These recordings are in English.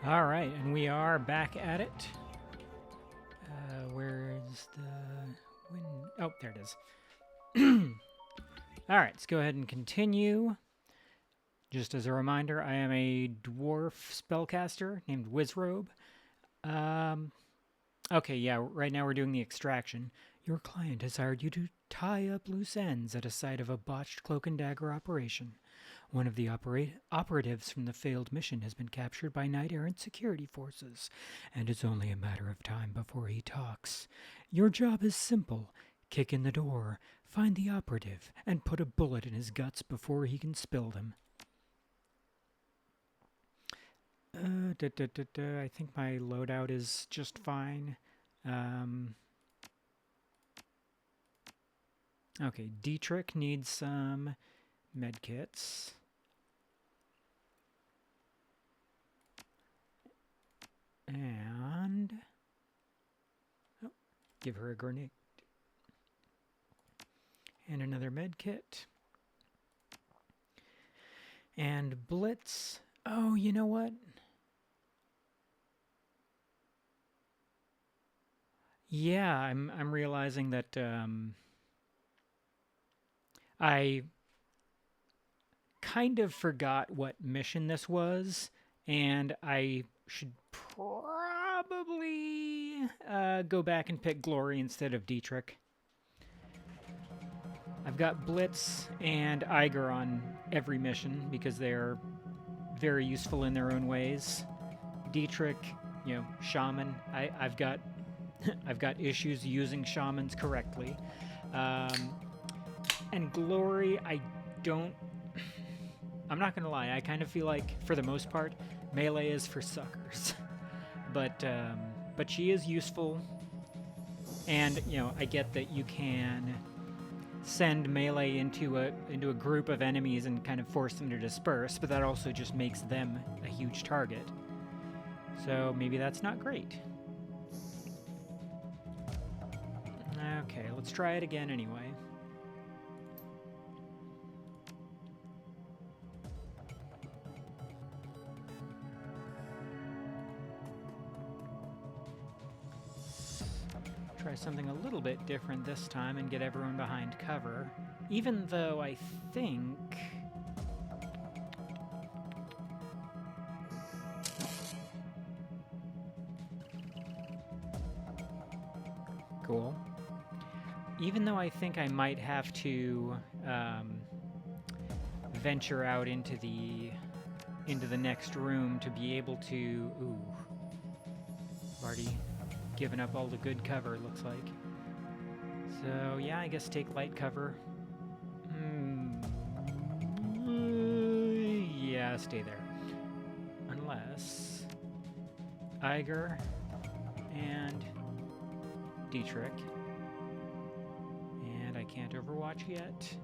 All right, and we are back at it. Where's the wind? Oh, there it is. All right, let's go ahead and continue. Just as a reminder, I am a dwarf spellcaster named Wizzrobe. Okay, yeah, right now we're doing the extraction. Your client has hired you to tie up loose ends at a site of a botched cloak and dagger operation. One of the operatives from the failed mission has been captured by knight-errant security forces, and it's only a matter of time before he talks. Your job is simple. Kick in the door, find the operative, and put a bullet in his guts before he can spill them. I think my loadout is just fine. Okay, Dietrich needs some medkits. And give her a grenade. And another medkit. And Blitz. Oh, you know what? Yeah, I'm realizing that I kind of forgot what mission this was, and I should probably go back and pick Glory instead of Dietrich. I've got Blitz and Iger on every mission because they're very useful in their own ways. Dietrich, you know, Shaman. I've got I've got issues using shamans correctly. And Glory, I'm not going to lie, I kind of feel like, for the most part, melee is for suckers. But she is useful. And, you know, I get that you can send melee into a group of enemies and kind of force them to disperse, but that also just makes them a huge target. So maybe that's not great. Okay, let's try it again anyway. Try something a little bit different this time and get everyone behind cover. Even though I think... Cool. Even though I think I might have to venture out into the next room to be able to... Ooh. I've already given up all the good cover, it looks like. So, yeah, I guess take light cover. Yeah, stay there. Unless... Iger and Dietrich. And I can't overwatch yet.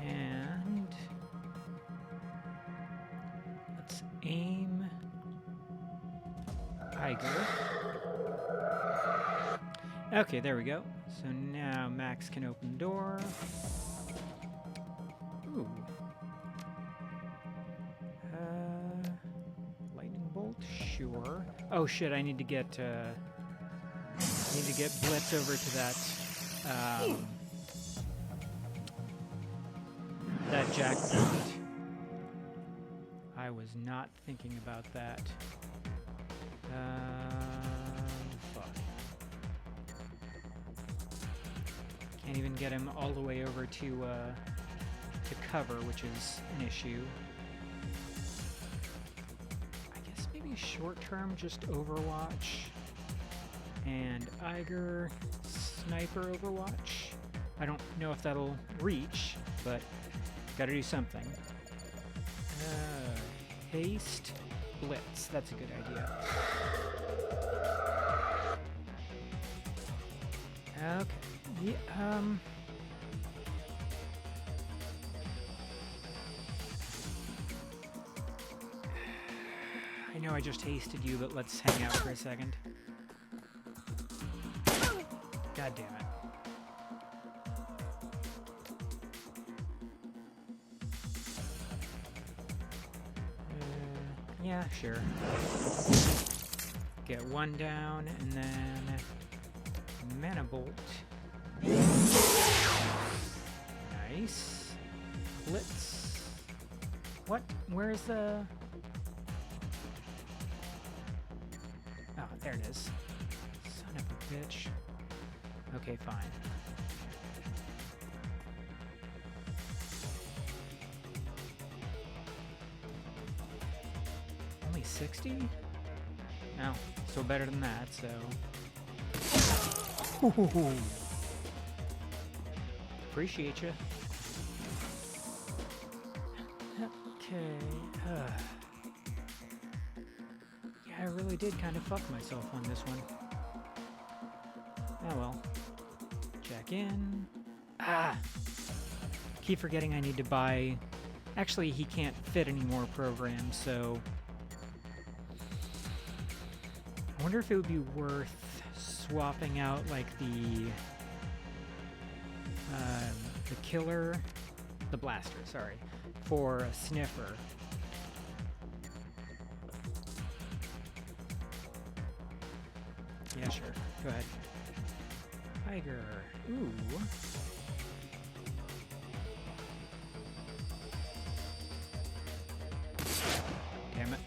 And let's aim Iger. Okay, there we go. So now Max can open the door. Ooh. Lightning bolt, sure. Oh shit! I need to get Blitz over to that that jackpot. I was not thinking about that. Fuck. Can't even get him all the way over to cover, which is an issue. I guess maybe short term, just Overwatch. And Iger, Sniper Overwatch. I don't know if that'll reach, but gotta do something. Haste, Blitz. That's a good idea. Okay. Yeah, I know I just hasted you, but let's hang out for a second. God damn it. Yeah, sure. Get one down, and then Mana Bolt. Nice. Blitz. What? Where's the... Oh, there it is. Son of a bitch. Okay, fine. Only 60? No, still better than that, so... Ooh. Appreciate you. Okay. Yeah, I really did kind of fuck myself on this one. Oh well. Check in. Ah! Keep forgetting I need to buy... Actually, he can't fit any more programs, so... I wonder if it would be worth swapping out, like, the killer... The blaster, sorry. For a sniffer. Yeah, sure. Go ahead. Tiger. Ooh. Damn it.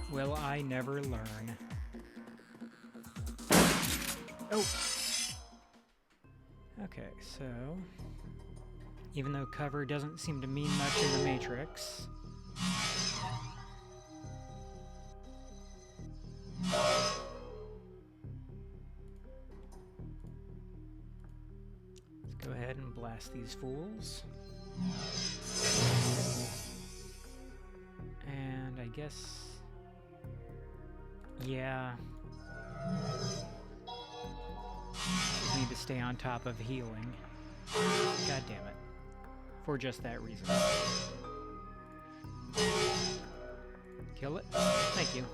Will I never learn? Oh! Okay, so... Even though cover doesn't seem to mean much in the Matrix... Let's go ahead and blast these fools. And I guess... Yeah. Just need to stay on top of healing. God damn it. For just that reason. Kill it? Thank you.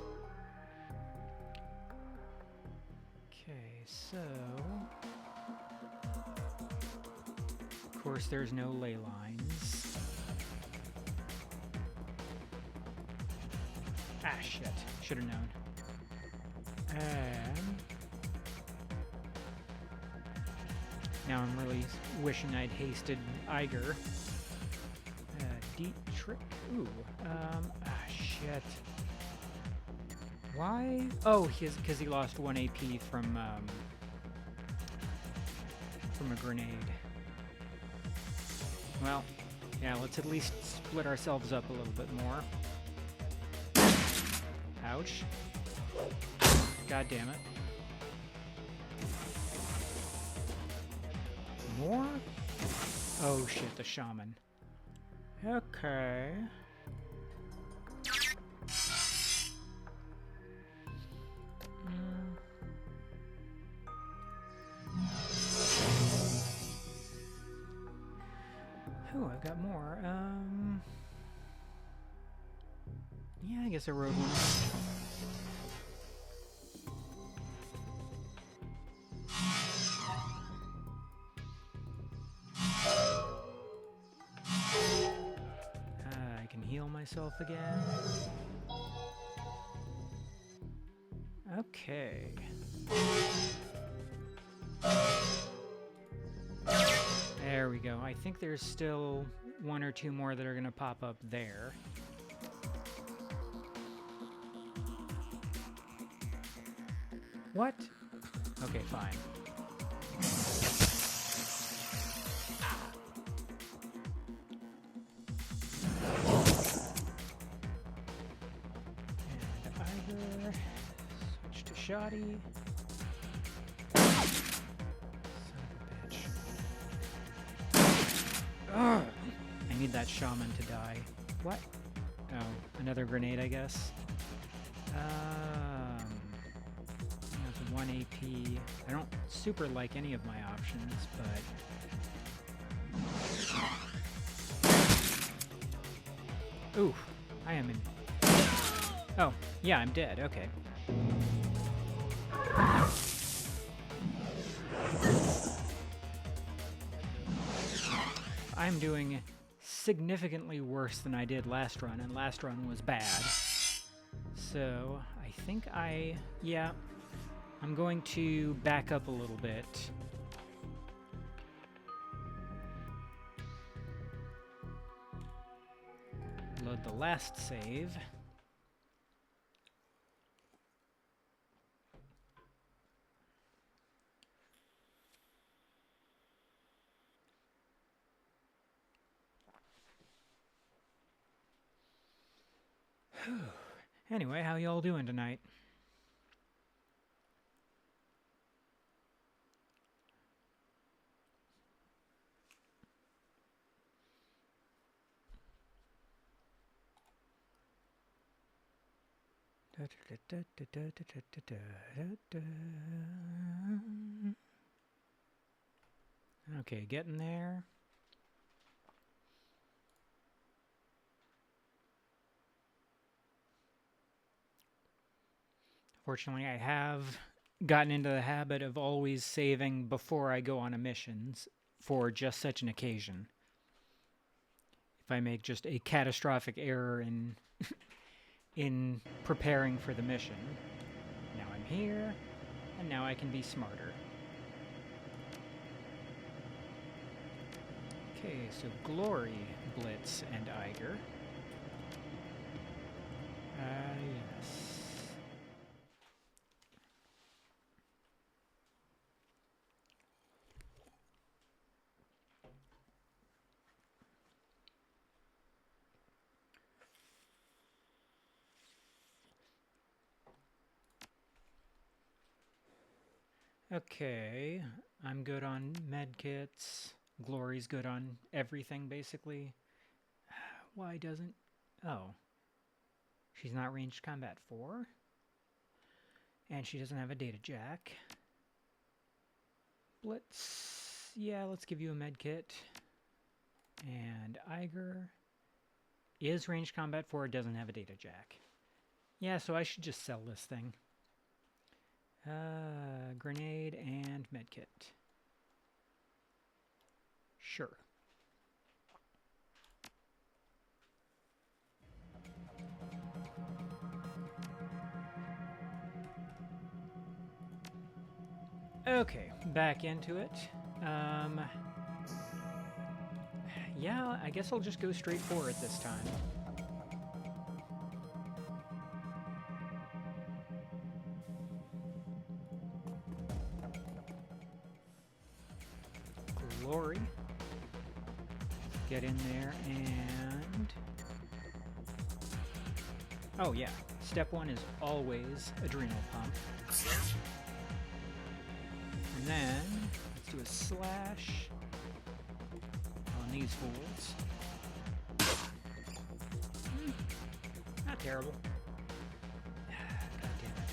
Okay, so... Of course, there's no ley lines. Ah, shit. Should have known. And now I'm really wishing I'd hasted Iger. Deep trick. Ooh. Shit. Why? Oh, because he lost 1 AP from a grenade. Well, yeah. Let's at least split ourselves up a little bit more. Ouch. God damn it. More? Oh shit, the shaman. Okay. Oh, I've got more. Yeah, I guess I rode one. I can heal myself again. Okay. There we go. I think there's still 1 or 2 more that are going to pop up there. What? Okay, fine. And Iger. Switch to Shoddy. Son of a bitch. Ugh! I need that shaman to die. What? Oh, another grenade, I guess. That's 1 AP. I don't super like any of my options, but... Ooh, I am in... Oh, yeah, I'm dead, okay. I'm doing significantly worse than I did last run, and last run was bad. So I think yeah, I'm going to back up a little bit. Load the last save. Anyway, how y'all doing tonight? Okay, getting there. Fortunately, I have gotten into the habit of always saving before I go on a mission for just such an occasion. If I make just a catastrophic error in in preparing for the mission. Now I'm here, and now I can be smarter. Okay, so Glory, Blitz, and Eiger. Yes. Okay, I'm good on medkits. Glory's good on everything, basically. Why doesn't... Oh. She's not ranged combat 4. And she doesn't have a data jack. Blitz... Yeah, let's give you a medkit. And Eiger is ranged combat 4, doesn't have a data jack. Yeah, so I should just sell this thing. Grenade and medkit. Sure. Okay, back into it. Yeah, I guess I'll just go straight for it this time. Glory. Get in there and... Oh yeah, step 1 is always adrenal pump. And then, let's do a slash on these fools. Not terrible. God damn it.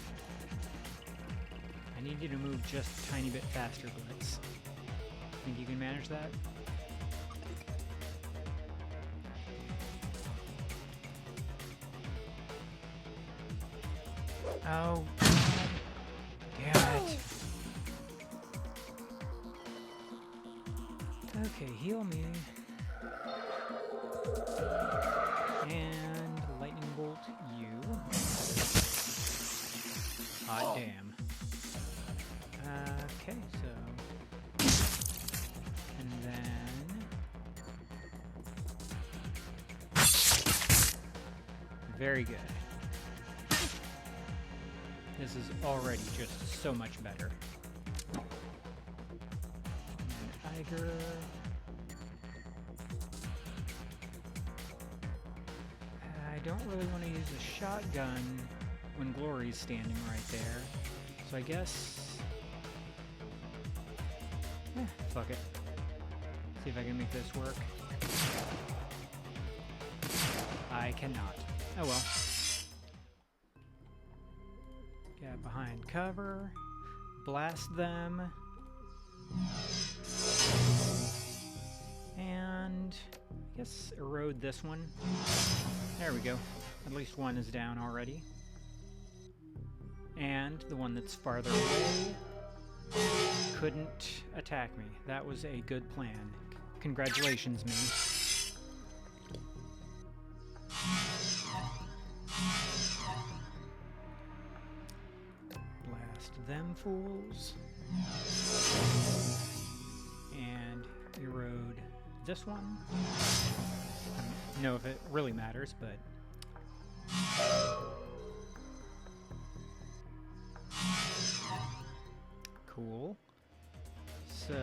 I need you to move just a tiny bit faster, Blitz. Think you can manage that? Oh, damn it. Okay, heal me. And lightning bolt you. Hot damn. Okay, so... And then... Very good. This is already just so much better. And Eiger... I don't really want to use a shotgun when Glory's standing right there. So I guess... fuck it. See if I can make this work. I cannot. Oh well. Get behind cover. Blast them. And I guess erode this one. There we go. At least one is down already. And the one that's farther away couldn't attack me. That was a good plan. Congratulations, me. Blast them fools. And erode this one. I don't know if it really matters, but... Cool. So...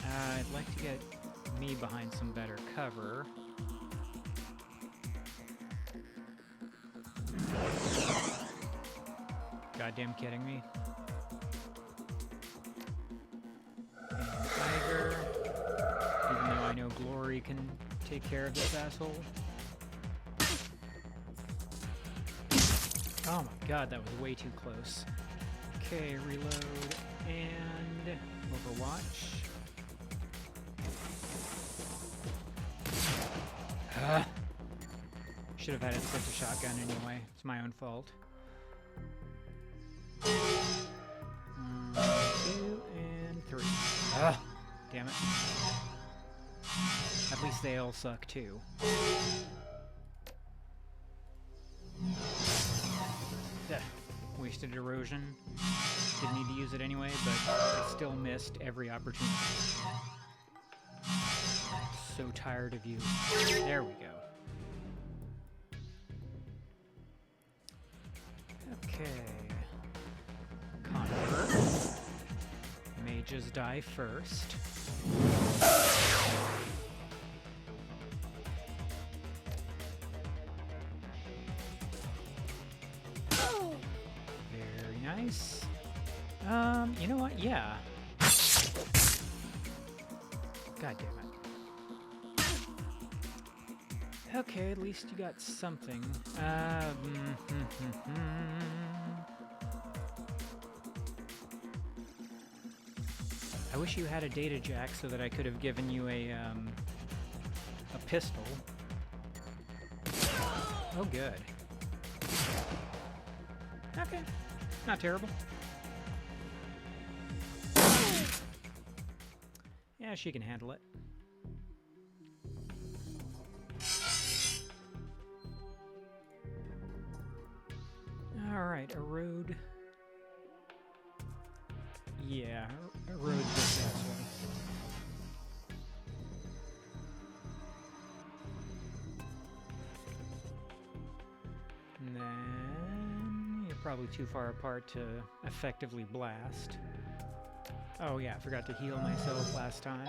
I'd like to get me behind some better cover. Goddamn kidding me. And Tiger, even though I know Glory can take care of this asshole. Oh my god, that was way too close. Okay, reload and Overwatch. Should have had it set to shotgun anyway. It's my own fault. 1, 2, and 3. Damn it. At least they all suck too. Wasted erosion. Didn't need to use it anyway, but I still missed every opportunity. So tired of you. There we go. Okay. Convert. Mages die first. Very nice. You know what? Yeah. God damn it. Okay, at least you got something. I wish you had a data jack so that I could have given you a pistol. Oh, good. Okay, not terrible. Yeah, she can handle it. Alright, erode. Yeah, erode this asshole. And then you're probably too far apart to effectively blast. Oh yeah, I forgot to heal myself last time.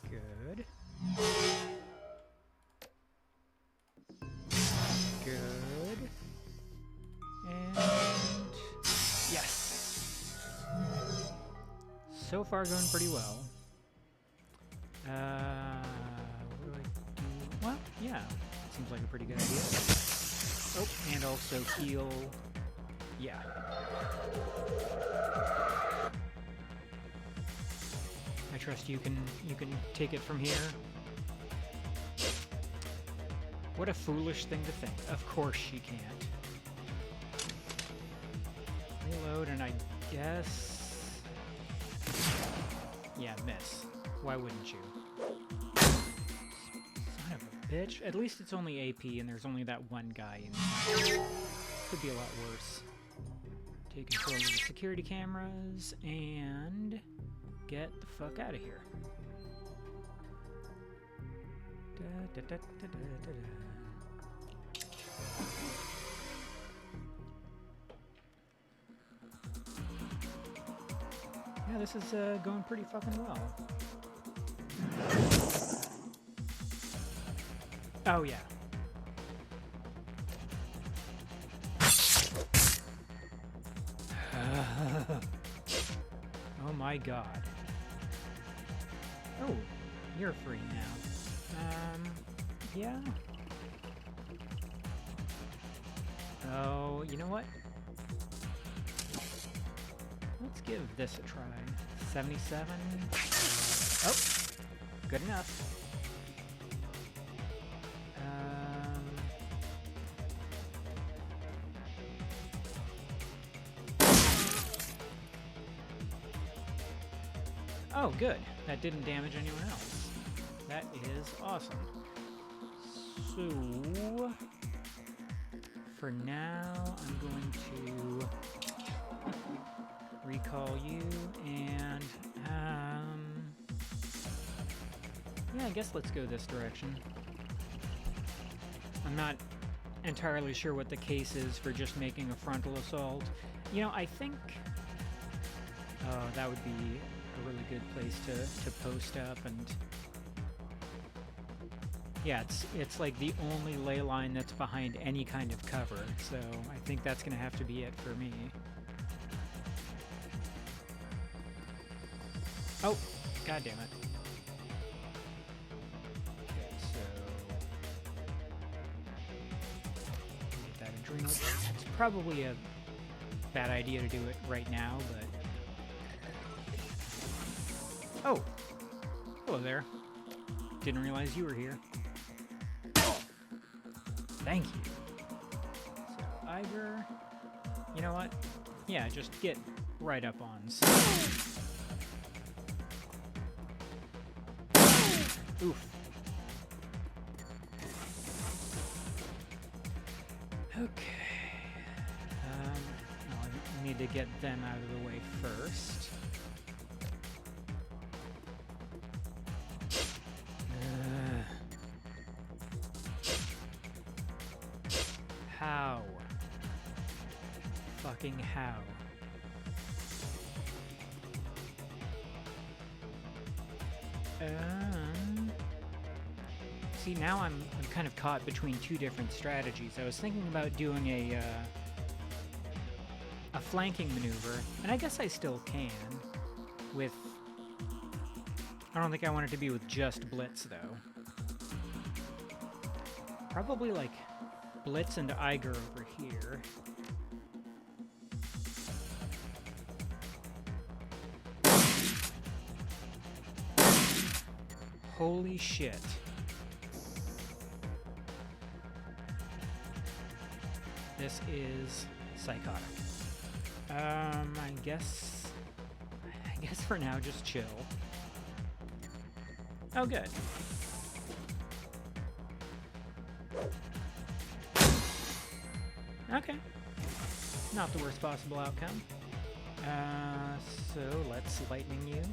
Good. Good. And yes. So far going pretty well. What do I do? Well, yeah. Seems like a pretty good idea. Oh, and also heal. Yeah. I trust you can take it from here. What a foolish thing to think. Of course she can't. Reload, and I guess... Yeah, miss. Why wouldn't you? Son of a bitch. At least it's only AP and there's only that one guy in there. Could be a lot worse. Take control of the security cameras and get the fuck out of here. Yeah, this is going pretty fucking well. Oh, yeah. Oh my god. Oh, you're free now. Yeah. Oh, you know what? Let's give this a try. 77. Oh, Good enough. Oh, good. That didn't damage anyone else. That is awesome. So, for now, I'm going to recall you, and, yeah, I guess let's go this direction. I'm not entirely sure what the case is for just making a frontal assault. You know, I think... Oh, that would be a really good place to post up, and... Yeah, it's like the only ley line that's behind any kind of cover, so I think that's going to have to be it for me. Oh, god damn it. Okay, so... Get that adrenal. It's probably a bad idea to do it right now, but... Oh! Hello there. Didn't realize you were here. Thank you. So, Iger... You know what? Yeah, just get right up on. Oof. Okay. I need to get them out of the way first. How? Fucking how? See, now I'm kind of caught between two different strategies. I was thinking about doing a flanking maneuver, and I guess I still can with... I don't think I want it to be with just Blitz, though. Probably, like, Blitz and Iger over here. Holy shit. This is psychotic. I guess for now just chill. Oh, good. Okay. Not the worst possible outcome. So let's lightning you.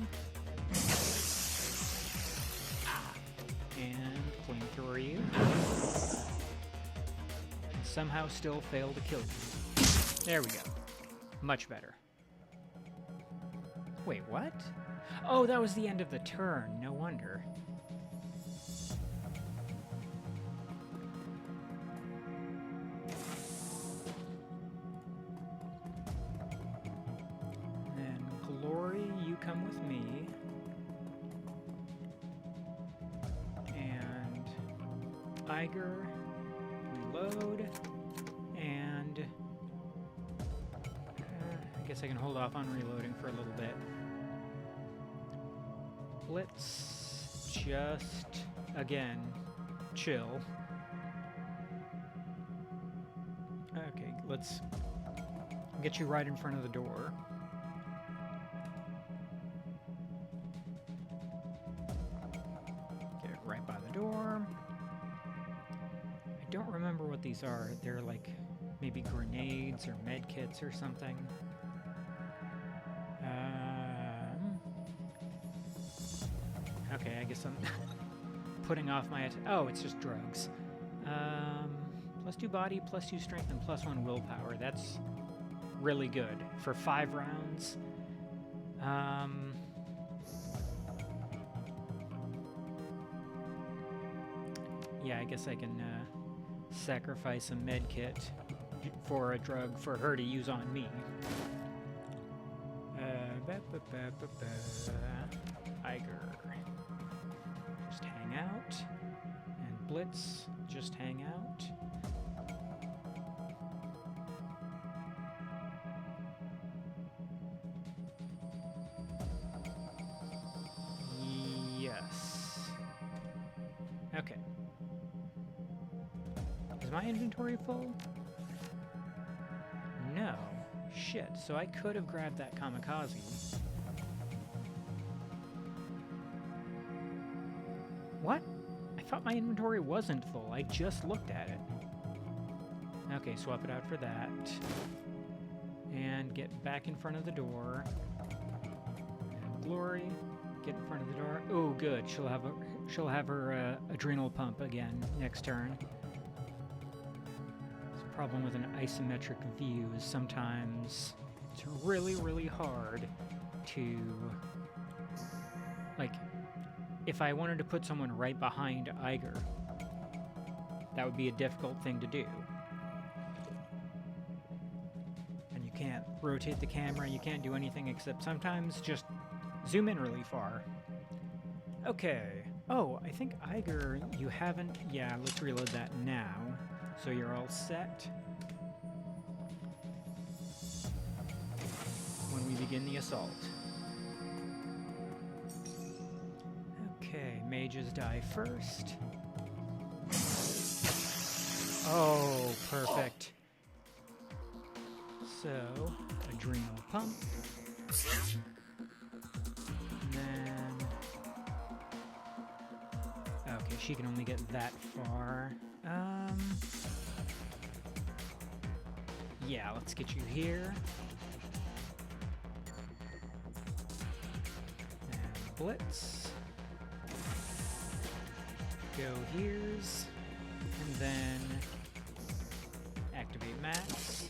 And flamethrower you. And somehow still fail to kill you. There we go. Much better. Wait, what? Oh, that was the end of the turn. No wonder. Then, Glory, you come with me. And Iger, reload. And I guess I can hold off on reloading for a little bit. Let's just, again, chill. Okay, let's get you right in front of the door. Get it right by the door. I don't remember what these are. They're like maybe grenades or med kits or something. Okay, I guess I'm putting off my... Oh, it's just drugs. +2 body, +2 strength, and +1 willpower. That's really good for 5 rounds. Yeah, I guess I can sacrifice a med kit for a drug for her to use on me. Iger. Just hang out. And Blitz, just hang out. Yes. my inventory full? No. Shit, so I could have grabbed that kamikaze. What? I thought my inventory wasn't full. I just looked at it. Okay, swap it out for that. And get back in front of the door. And Glory, get in front of the door. Oh, good. She'll have her adrenal pump again next turn. The problem with an isometric view is sometimes it's really, really hard to, like, if I wanted to put someone right behind Iger, that would be a difficult thing to do. And you can't rotate the camera, you can't do anything except sometimes just zoom in really far. Okay. Oh, I think Iger, you haven't... Yeah, let's reload that now. So you're all set. When we begin the assault. Okay, mages die first. Oh, perfect. So, adrenal pump. And then... Okay, she can only get that far. Yeah, let's get you here. And blitz. Go here's. And then activate Max.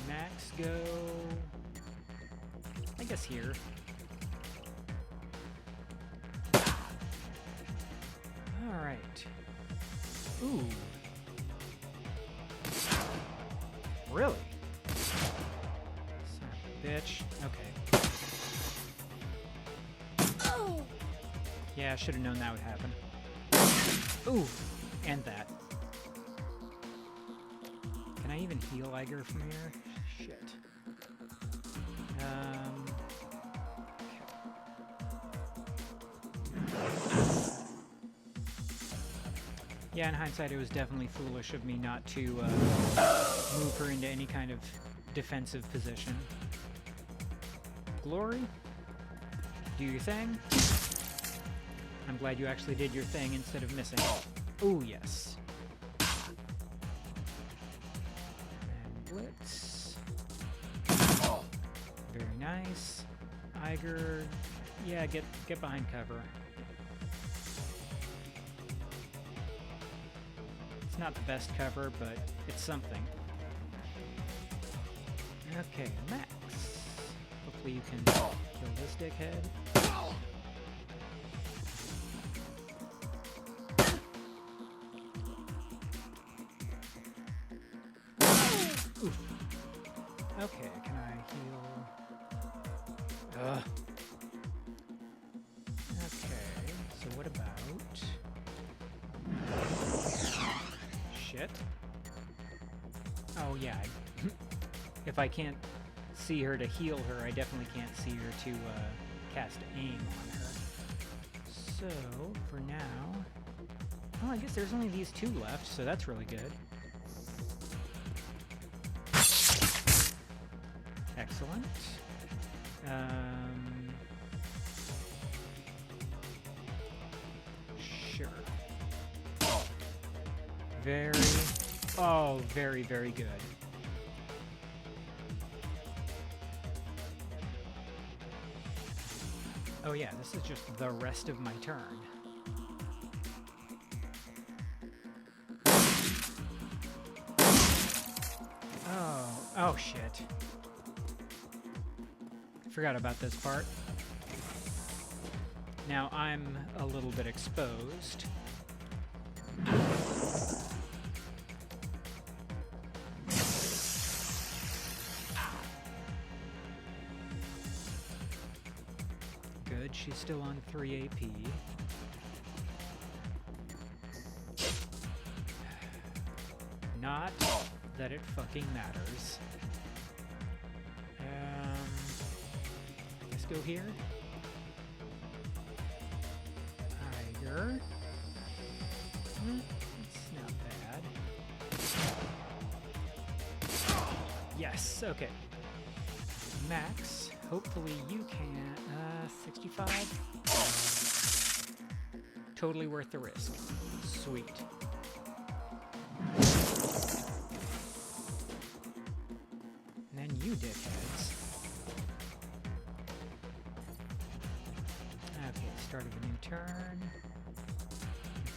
Max go... I guess here. Alright. Ooh. Really? Son of a bitch. Okay. Oh. Yeah, I should have known that would happen. Ooh. And that. Can I even heal Iger from here? Shit. Yeah, in hindsight, it was definitely foolish of me not to move her into any kind of defensive position. Glory, do your thing. I'm glad you actually did your thing instead of missing. Ooh, yes. And blitz. Very nice. Iger, yeah, get behind cover. It's not the best cover, but it's something. Okay, Max. Hopefully you can kill this dickhead. Oof. Okay, can I heal? Ugh. Okay, so what about... Shit. Oh yeah, if I can't see her to heal her, I definitely can't see her to cast aim on her. So, for now... Oh, I guess there's only these two left, so that's really good. Excellent. Sure. Very, very good. Oh yeah, this is just the rest of my turn. Oh shit. Forgot about this part. Now I'm a little bit exposed. Good, she's still on 3 AP. Not that it fucking matters. Let's go here. Iger. It's not bad. Yes, okay. Max, hopefully you can. 65. Totally worth the risk. Sweet. And then you dickheads. Okay, start of a new turn.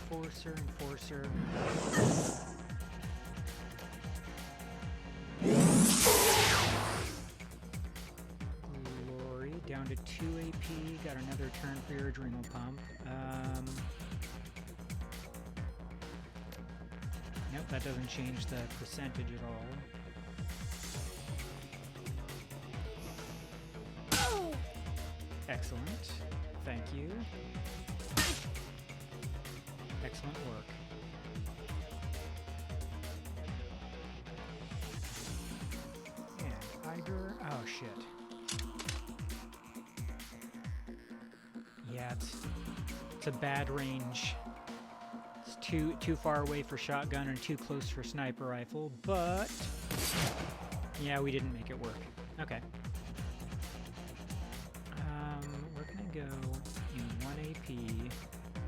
Enforcer, enforcer. Glory, down to 2 AP. Got another turn for your adrenal pump. Nope, that doesn't change the percentage at all. Excellent. Thank you. Excellent work. And Iger. Oh shit. Yeah, it's a bad range. It's too far away for shotgun and too close for sniper rifle, but yeah, we didn't make it work. Okay. We're gonna go in 1 AP.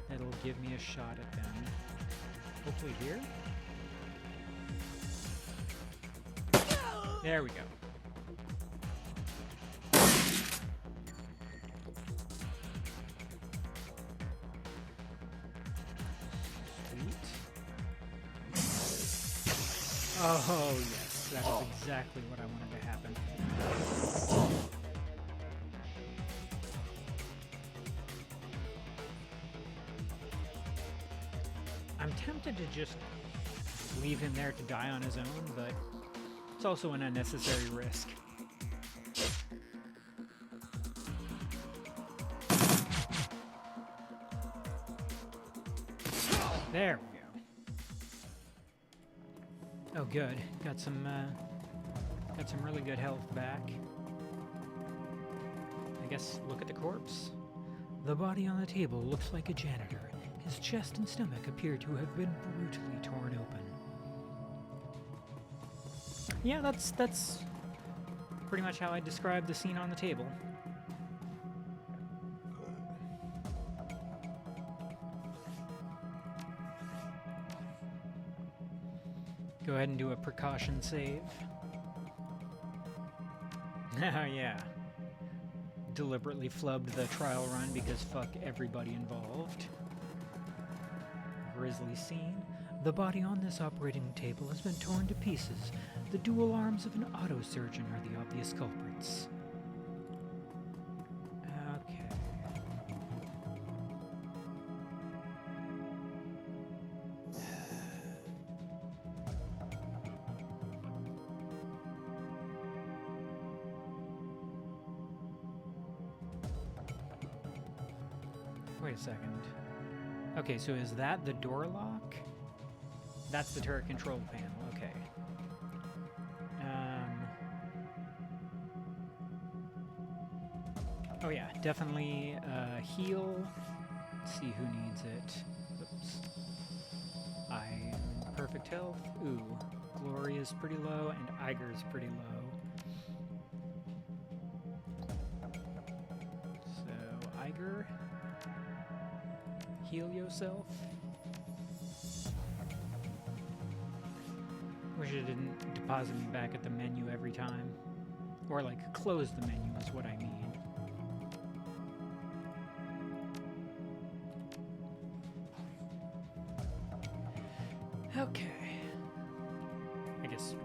That'll give me a shot at them. Hopefully here. There we go. Sweet. Oh yes, that is exactly what I wanted to happen. I'm tempted to just leave him there to die on his own, but it's also an unnecessary risk. There we go. Oh, good. Got some really good health back. I guess look at the corpse. The body on the table looks like a janitor. His chest and stomach appear to have been brutally torn open. Yeah, that's pretty much how I describe the scene on the table. Go ahead and do a precaution save. Oh yeah. Deliberately flubbed the trial run because fuck everybody involved. Grisly scene. The body on this operating table has been torn to pieces. The dual arms of an auto surgeon are the obvious culprits. Okay. Wait a second. Okay, so is that the door lock? That's the turret control panel, okay. Oh yeah, definitely heal. Let's see who needs it. Oops. I'm in perfect health. Ooh, Glory is pretty low, and Iger is pretty low. So, Iger, heal yourself. Wish it didn't deposit me back at the menu every time. Or, like, close the menu is what I mean. Okay. I guess,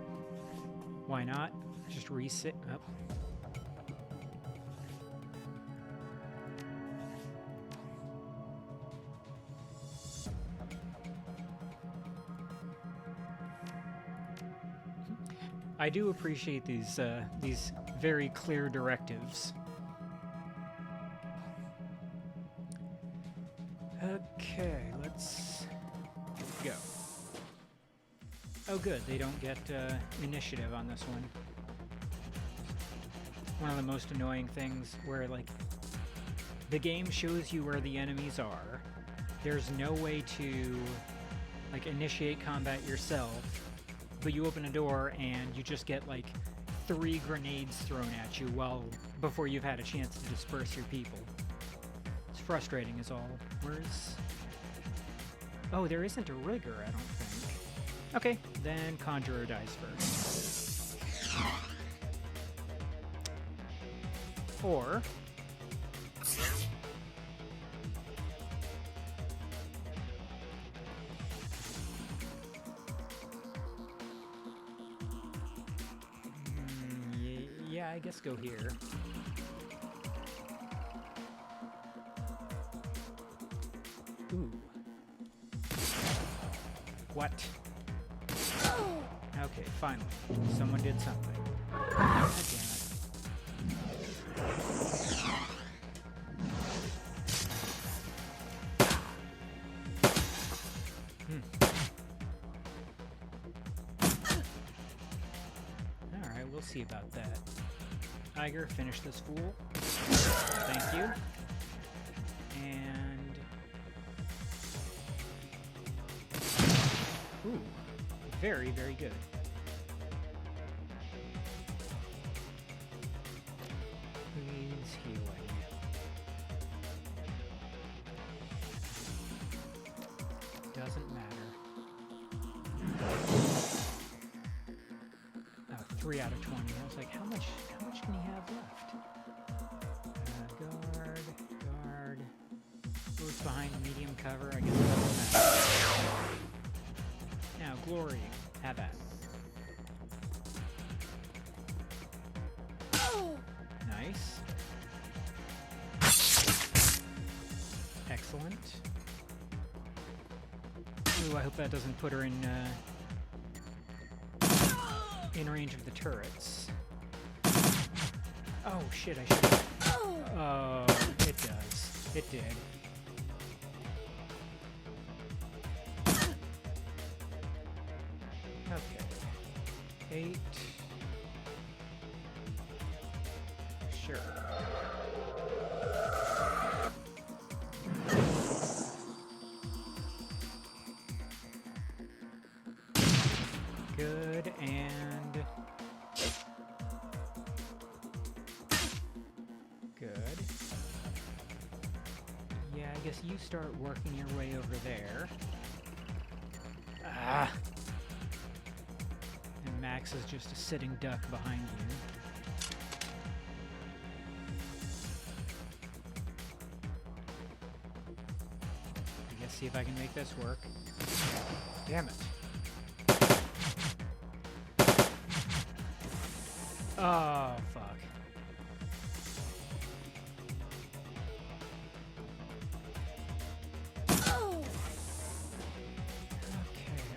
why not? Just reset up. I do appreciate these very clear directives. Okay, let's go. Oh good, they don't get initiative on this one. One of the most annoying things where, like, the game shows you where the enemies are. There's no way to, like, initiate combat yourself, but you open a door and you just get, like, 3 grenades thrown at you before you've had a chance to disperse your people. It's frustrating is all. Where's... Oh, there isn't a rigger, I don't think. Okay, then Conjurer dies first. Or... yeah, I guess go here. Ooh. What? Okay, finally. Someone did something. God damn it. Alright, we'll see about that. Iger, finish this fool. Thank you. And... Ooh. Very, very good. Please healing. Doesn't matter. Oh, 3 out of 20. I was like, how much can he have left? Guard. Who's behind medium cover? I guess it doesn't matter. Now, Glory. Have at it. Nice. Excellent. Ooh, I hope that doesn't put her in range of the turrets. Oh shit, I should have... Oh, it does. It did. Okay. 8. Sure. Good, and... Good. Yeah, I guess you start working your way over there. Ah! And Max is just a sitting duck behind you. I guess see if I can make this work. Damn it. Oh, fuck. Okay,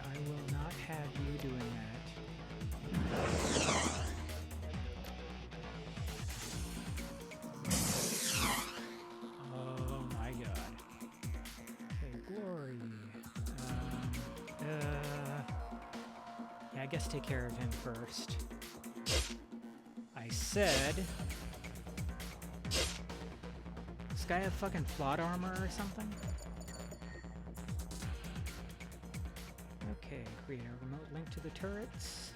I will not have you doing that. Oh my god. Okay, Glory. Yeah, I guess take care of him first. I said... Does this guy have fucking plot armor or something? Okay, create a remote link to the turrets.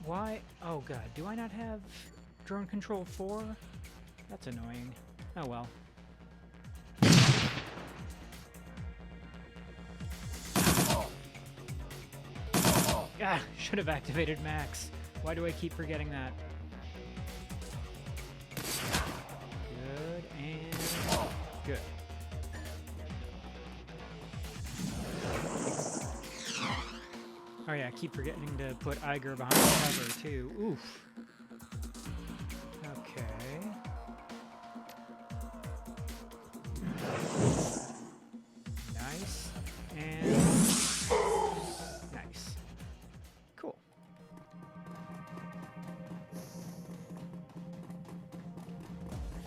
Why? Oh god, do I not have drone control 4? That's annoying. Oh well. Ah, should have activated Max. Why do I keep forgetting that? Good, and good. Oh yeah, I keep forgetting to put Iger behind the cover too. Oof. Okay. Nice. And... nice. Cool.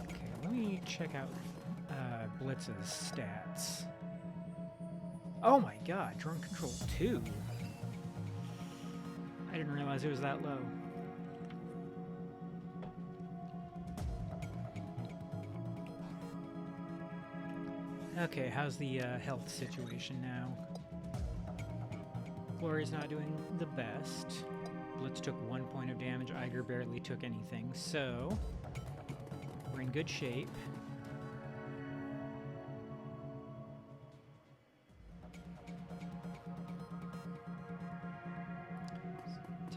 Okay, let me check out Blitz's stats. Oh my god, drone control 2. I didn't realize it was that low. Okay, how's the health situation now? Glory's not doing the best. Blitz took 1 point of damage. Iger barely took anything, so we're in good shape.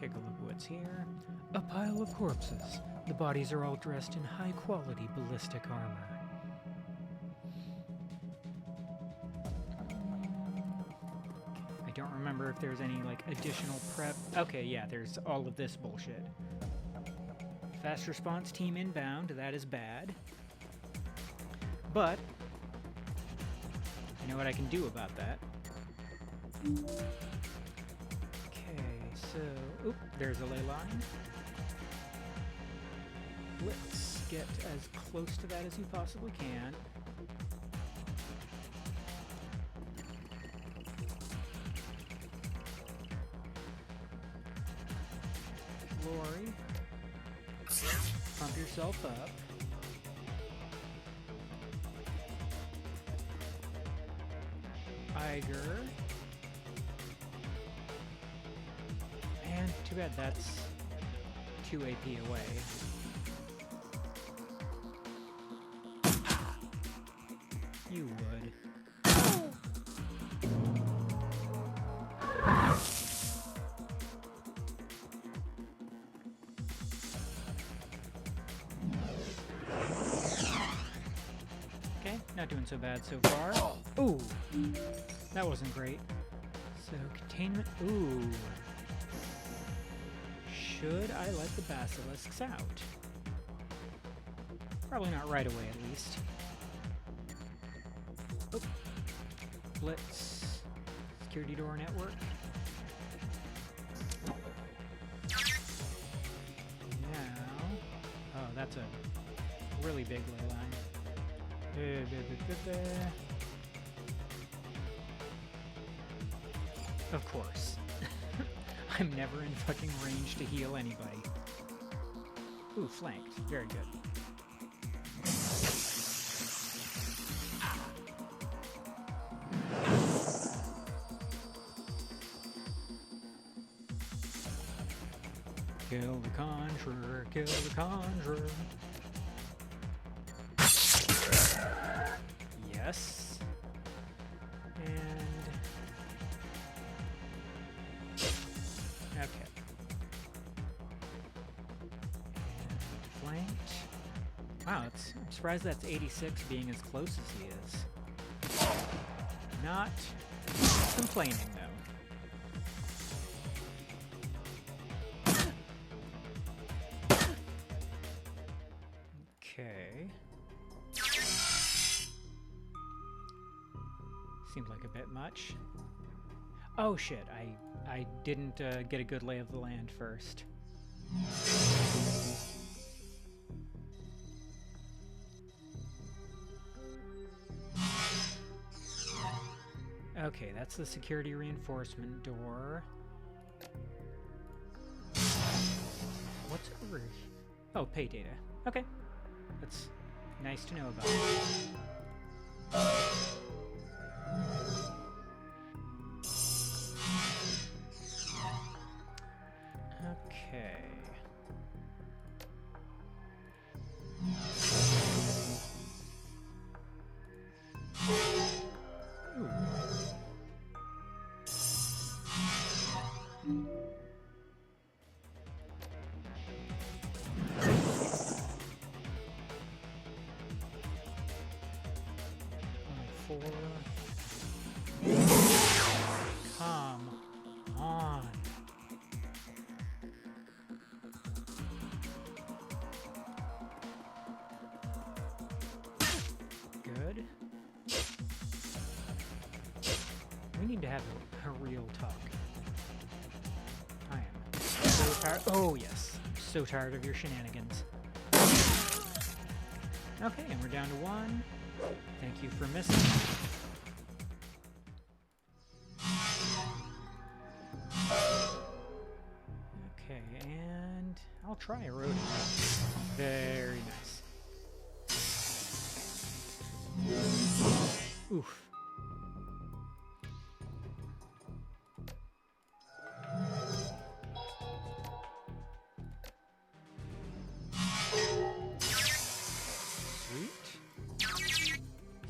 Take a look at what's here. A pile of corpses. The bodies are all dressed in high-quality ballistic armor. I don't remember if there's any, like, additional prep. Okay, yeah, there's all of this bullshit. Fast response team inbound. That is bad. But I know what I can do about that. So, oop, there's a ley line. Let's get as close to that as you possibly can. Glory, pump yourself up. Iger. And too bad that's 2 AP away. You would. Okay, not doing so bad so far. Ooh, that wasn't great. So containment, ooh. Should I let the basilisks out? Probably not right away, at least. Oh. Blitz. Security door network. Now... Oh, that's a really big ley line. Of course. I'm never in fucking range to heal anybody. Ooh, flanked. Very good. Kill the conjurer, kill the conjurer. Yes. And... okay. And flanked. Wow, I'm surprised that's 86 being as close as he is. Not complaining, though. Okay. Seems like a bit much. Oh shit, I didn't get a good lay of the land first. Okay, that's the security reinforcement door. What's over here? Oh, pay data. Okay. That's nice to know about. Okay. Ooh. Only 4. Come on. Good. We need to have a real talk. I am so tired. Oh, yes. I'm so tired of your shenanigans. Okay, and we're down to 1. Thank you for missing. Okay, and I'll try eroding. Very nice. Oof.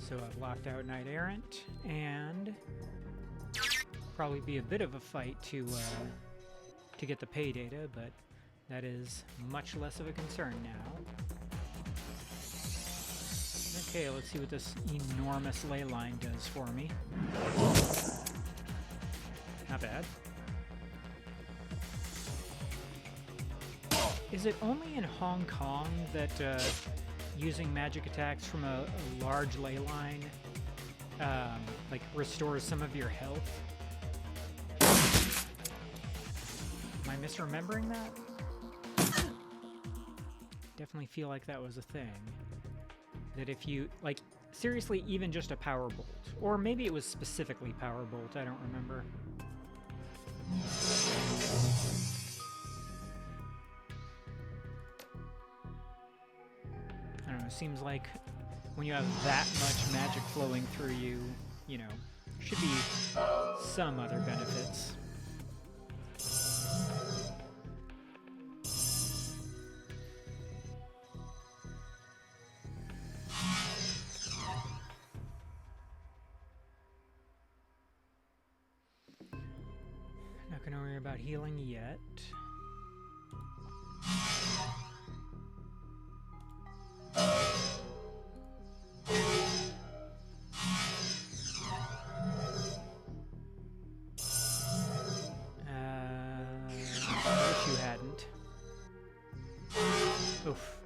So I've locked out Knight Errant, and probably be a bit of a fight to get the pay data, but that is much less of a concern now. Okay, let's see what this enormous ley line does for me. Not bad. Is it only in Hong Kong that using magic attacks from a large ley line like restores some of your health? Am I misremembering that? Definitely feel like that was a thing. That if you, like, seriously, even just a power bolt. Or maybe it was specifically power bolt, I don't remember. I don't know, it seems like when you have that much magic flowing through you, you know, should be some other benefits. Not gonna worry about healing yet. Wish you hadn't. Oof.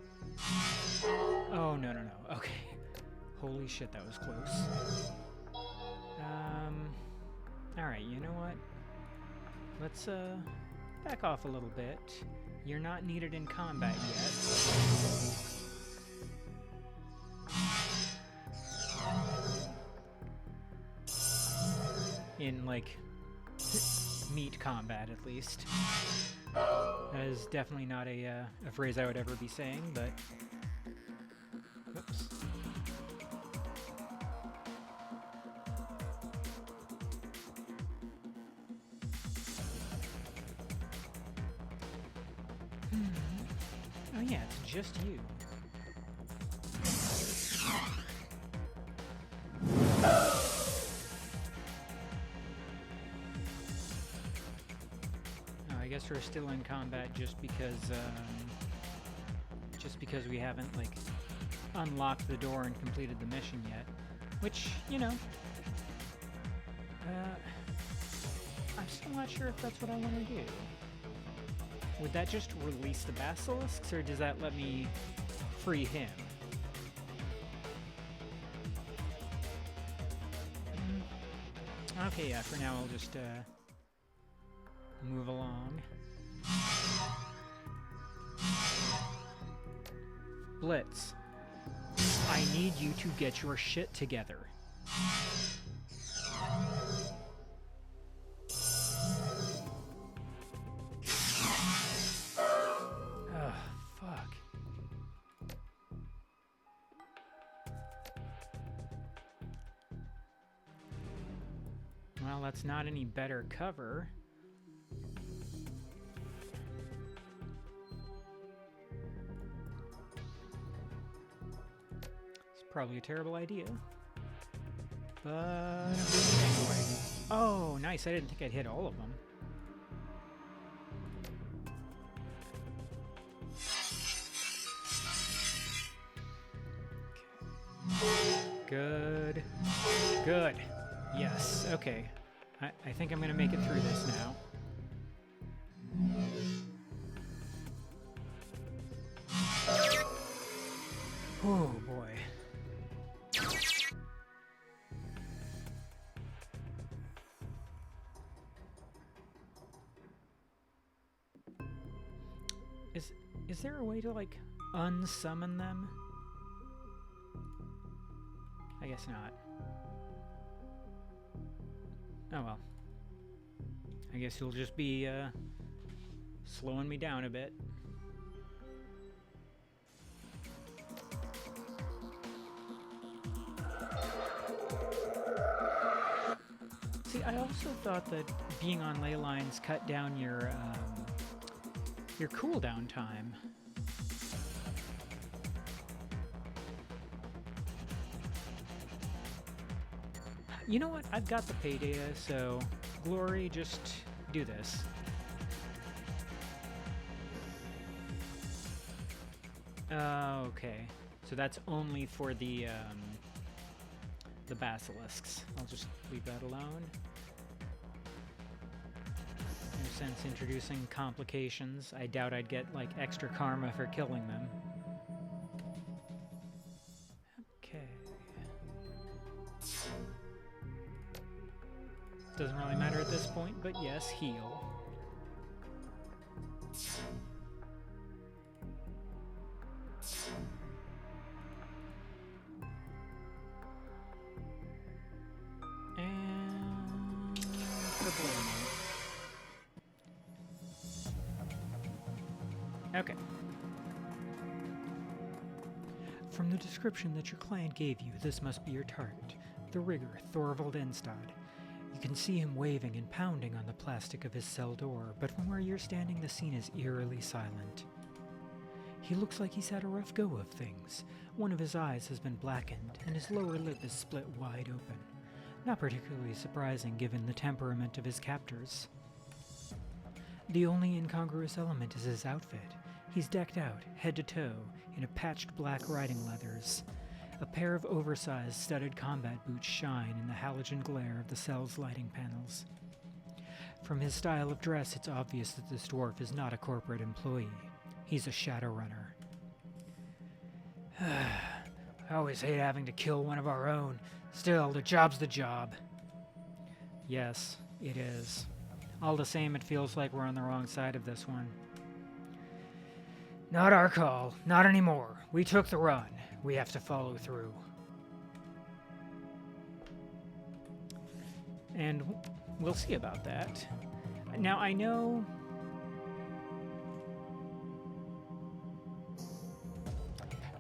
Oh, no, no, no. Okay. Holy shit, that was close. Alright, you know what? Let's, back off a little bit. You're not needed in combat yet. In, like, meat combat, at least. That is definitely not a phrase I would ever be saying, but... Oops. Oh yeah, it's just you. I guess we're still in combat just because we haven't, like, unlocked the door and completed the mission yet. Which, you know, I'm still not sure if that's what I want to do. Would that just release the basilisks, or does that let me free him? Okay, yeah, for now I'll just move along. Blitz, I need you to get your shit together. Well, that's not any better cover. It's probably a terrible idea. But I'm doing it anyway. Oh, nice. I didn't think I'd hit all of them. Good. Good. Yes, okay. I think I'm gonna make it through this now. Oh boy. Is there a way to, like, unsummon them? I guess not. Oh well. I guess you'll just be slowing me down a bit. See, I also thought that being on ley lines cut down your cooldown time. You know what? I've got the pay data, so Glory, just do this. Okay. So that's only for the basilisks. I'll just leave that alone. No sense introducing complications. I doubt I'd get, like, extra karma for killing them. Okay. Doesn't really matter at this point, but yes, heal. And okay. From the description that your client gave you, this must be your target, the rigger, Thorvald Enstad. You can see him waving and pounding on the plastic of his cell door, but from where you're standing, the scene is eerily silent. He looks like he's had a rough go of things. One of his eyes has been blackened, and his lower lip is split wide open. Not particularly surprising given the temperament of his captors. The only incongruous element is his outfit. He's decked out, head to toe, in a patched black riding leathers. A pair of oversized studded combat boots shine in the halogen glare of the cell's lighting panels. From his style of dress, it's obvious that this dwarf is not a corporate employee. He's a Shadowrunner. I always hate having to kill one of our own. Still, the job's the job. Yes, it is. All the same, it feels like we're on the wrong side of this one. Not our call. Not anymore. We took the run. We have to follow through. And we'll see about that. Now, I know...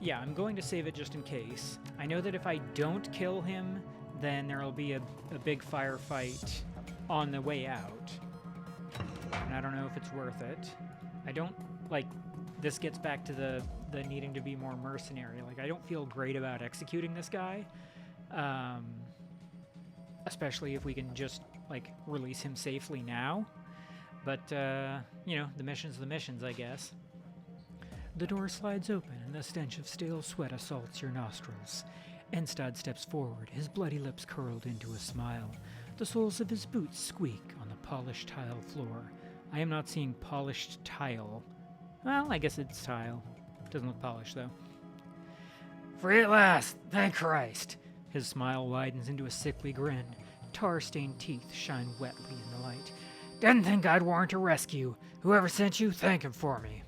Yeah, I'm going to save it just in case. I know that if I don't kill him, then there will be a big firefight on the way out. And I don't know if it's worth it. I don't, like, this gets back to the needing to be more mercenary. Like, I don't feel great about executing this guy. Especially if we can just, like, release him safely now. But, you know, the mission's the missions, I guess. The door slides open, and the stench of stale sweat assaults your nostrils. Enstad steps forward, his bloody lips curled into a smile. The soles of his boots squeak on the polished tile floor. I am not seeing polished tile. Well, I guess it's tile. Doesn't look polished, though. Free at last! Thank Christ! His smile widens into a sickly grin. Tar-stained teeth shine wetly in the light. Didn't think I'd warrant a rescue. Whoever sent you, thank him for me.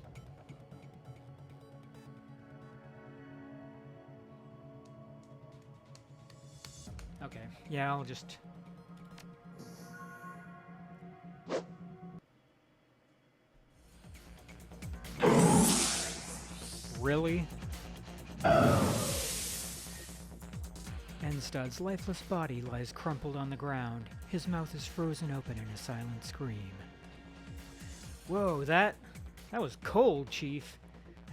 Okay, yeah, I'll just... Really? Enstad's lifeless body lies crumpled on the ground. His mouth is frozen open in a silent scream. Whoa, that was cold, Chief.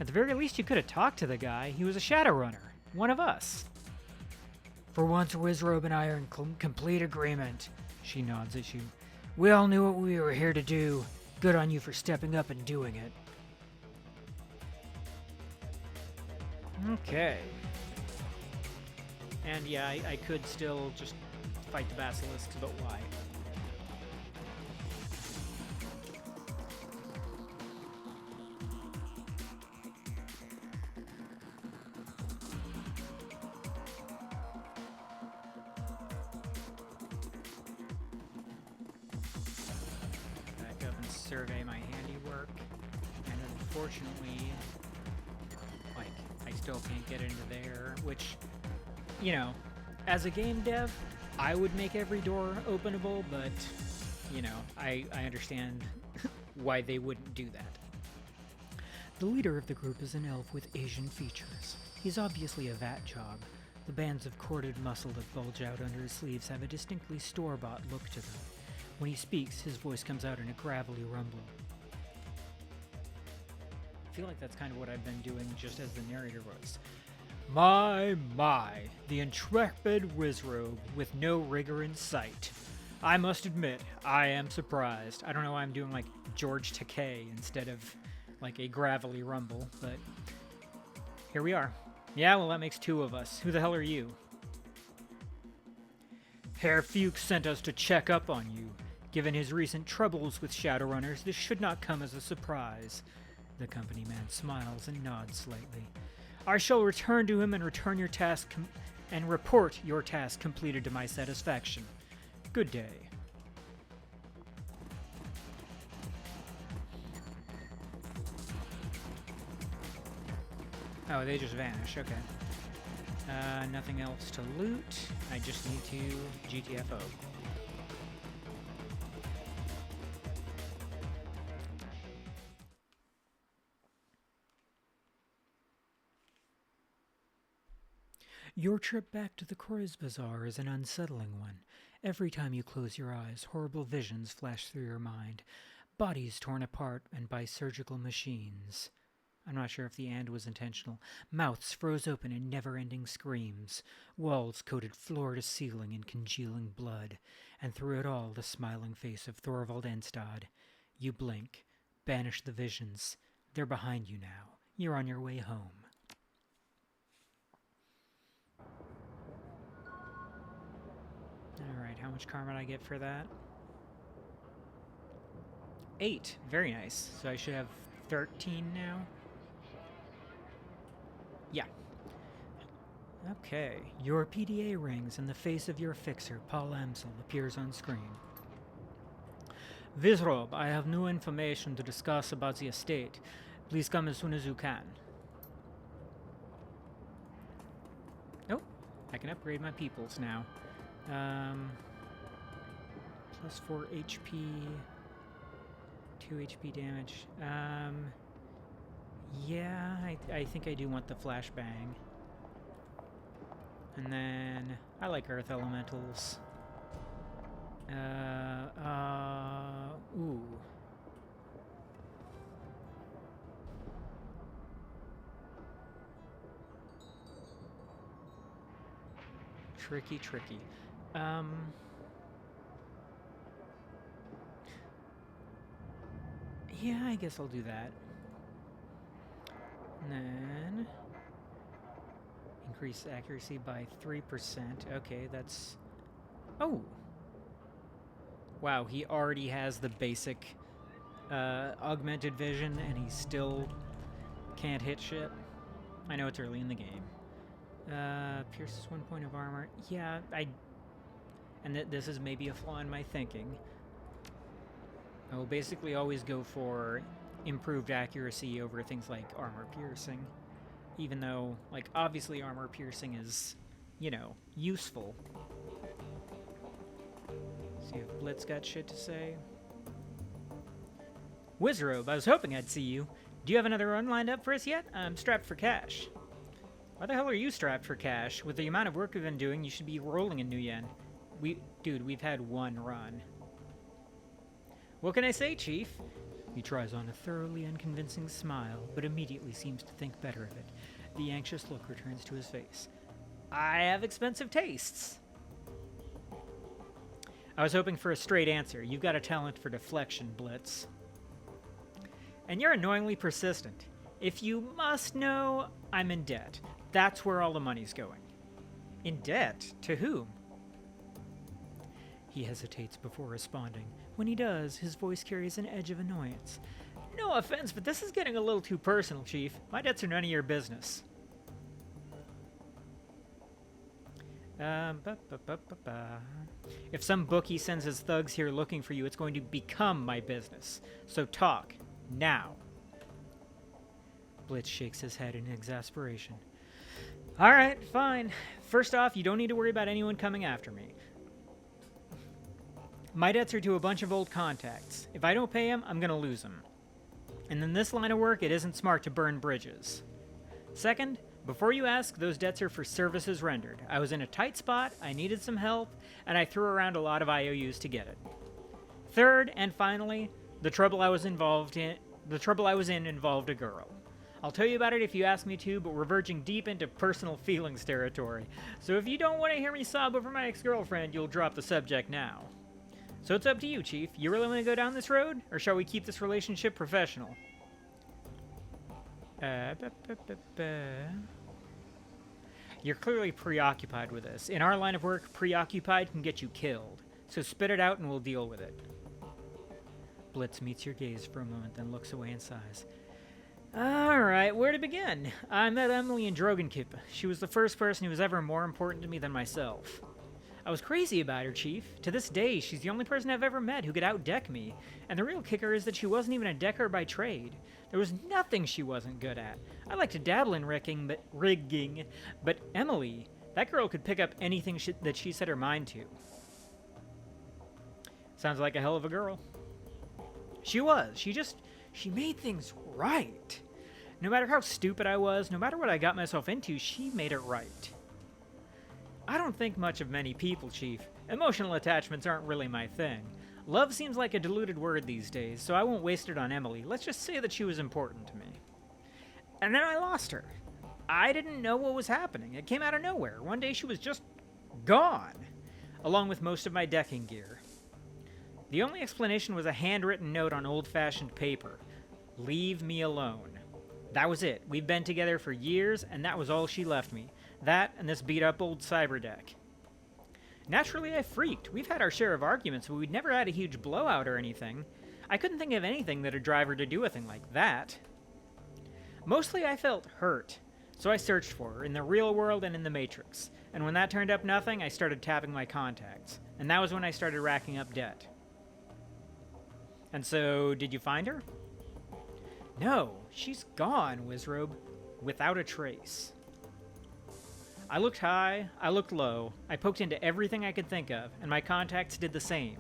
At the very least, you could have talked to the guy. He was a Shadowrunner. One of us. For once, Wizzrobe and I are in complete agreement. She nods at you. We all knew what we were here to do. Good on you for stepping up and doing it. Okay. And yeah, I could still just fight the basilisks, but why? Back up and survey my handiwork. And unfortunately, like, I still can't get into there, which... You know, as a game dev, I would make every door openable, but, you know, I understand why they wouldn't do that. The leader of the group is an elf with Asian features. He's obviously a vat job. The bands of corded muscle that bulge out under his sleeves have a distinctly store-bought look to them. When he speaks, his voice comes out in a gravelly rumble. I feel like that's kind of what I've been doing just as the narrator voice. My, the intrepid Wizzrobe with no rigor in sight. I must admit, I am surprised. I don't know why I'm doing like George Takei instead of like a gravelly rumble, but here we are. Yeah, well, that makes two of us. Who the hell are you? Herr Fuchs sent us to check up on you. Given his recent troubles with Shadowrunners, this should not come as a surprise. The company man smiles and nods slightly. I shall return to him and return your task and report your task completed to my satisfaction. Good day. Oh, they just vanish. Okay. Nothing else to loot. I just need to GTFO. Your trip back to the Croix Bazaar is an unsettling one. Every time you close your eyes, horrible visions flash through your mind. Bodies torn apart and by surgical machines. I'm not sure if the "and" was intentional. Mouths froze open in never-ending screams. Walls coated floor to ceiling in congealing blood. And through it all, the smiling face of Thorvald Enstad. You blink. Banish the visions. They're behind you now. You're on your way home. Alright, how much karma did I get for that? 8. Very nice. So I should have 13 now? Yeah. Okay. Your PDA rings and the face of your fixer, Paul Amsel, appears on screen. Wizzrobe, I have new information to discuss about the estate. Please come as soon as you can. Oh, I can upgrade my peoples now. Plus 4 HP, 2 HP damage. Yeah, I think I do want the flashbang. And then I like Earth Elementals. Ooh. Tricky. Yeah, I guess I'll do that. And then increase accuracy by 3%. Okay, that's... Oh! Wow, he already has the basic augmented vision, and he still can't hit shit. I know it's early in the game. Pierces 1 point of armor. Yeah, and this is maybe a flaw in my thinking. I will basically always go for improved accuracy over things like armor piercing. Even though, like, obviously armor piercing is, you know, useful. See if Blitz got shit to say. Wizzrobe, I was hoping I'd see you. Do you have another run lined up for us yet? I'm strapped for cash. Why the hell are you strapped for cash? With the amount of work we've been doing, you should be rolling in new yen. Dude, we've had one run. What can I say, Chief? He tries on a thoroughly unconvincing smile, but immediately seems to think better of it. The anxious look returns to his face. I have expensive tastes. I was hoping for a straight answer. You've got a talent for deflection, Blitz. And you're annoyingly persistent. If you must know, I'm in debt. That's where all the money's going. In debt? To whom? He hesitates before responding. When he does, his voice carries an edge of annoyance. No offense, but this is getting a little too personal, Chief. My debts are none of your business. If some bookie sends his thugs here looking for you, it's going to become my business. So talk. Now. Blitz shakes his head in exasperation. Alright, fine. First off, you don't need to worry about anyone coming after me. My debts are to a bunch of old contacts. If I don't pay them, I'm going to lose them. And in this line of work, it isn't smart to burn bridges. Second, before you ask, those debts are for services rendered. I was in a tight spot, I needed some help, and I threw around a lot of IOUs to get it. Third, and finally, the trouble I was in involved a girl. I'll tell you about it if you ask me to, but we're verging deep into personal feelings territory. So if you don't want to hear me sob over my ex-girlfriend, you'll drop the subject now. So it's up to you, Chief. You really want to go down this road, or shall we keep this relationship professional? You're clearly preoccupied with this. In our line of work, preoccupied can get you killed. So spit it out and we'll deal with it. Blitz meets your gaze for a moment, then looks away and sighs. Alright, where to begin? I met Emily in Dragonfall. She was the first person who was ever more important to me than myself. I was crazy about her, Chief. To this day, she's the only person I've ever met who could outdeck me. And the real kicker is that she wasn't even a decker by trade. There was nothing she wasn't good at. I like to dabble in rigging, but Emily, that girl could pick up anything that she set her mind to. Sounds like a hell of a girl. She was. She made things right. No matter how stupid I was, no matter what I got myself into, she made it right. I don't think much of many people, Chief. Emotional attachments aren't really my thing. Love seems like a diluted word these days, so I won't waste it on Emily. Let's just say that she was important to me. And then I lost her. I didn't know what was happening. It came out of nowhere. One day she was just gone, along with most of my decking gear. The only explanation was a handwritten note on old-fashioned paper. Leave me alone. That was it. We've been together for years, and that was all she left me. That and this beat-up old cyberdeck. Naturally, I freaked. We've had our share of arguments, but we'd never had a huge blowout or anything. I couldn't think of anything that'd drive her to do a thing like that. Mostly I felt hurt, so I searched for her, in the real world and in the Matrix. And when that turned up nothing, I started tapping my contacts. And that was when I started racking up debt. And so, did you find her? No, she's gone, Wizzrobe. Without a trace. I looked high, I looked low, I poked into everything I could think of, and my contacts did the same.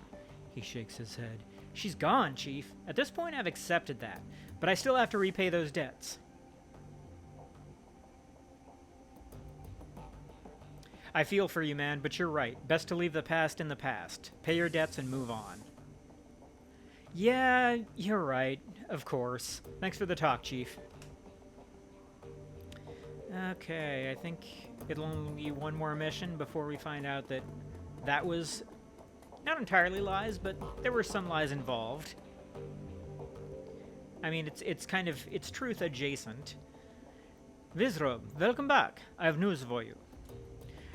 He shakes his head. She's gone, Chief. At this point, I've accepted that, but I still have to repay those debts. I feel for you, man, but you're right. Best to leave the past in the past. Pay your debts and move on. Yeah, you're right. Of course. Thanks for the talk, Chief. Okay, I think it'll only be one more mission before we find out that that was not entirely lies, but there were some lies involved. I mean, it's kind of, it's truth adjacent. Wizzrobe, welcome back. I have news for you.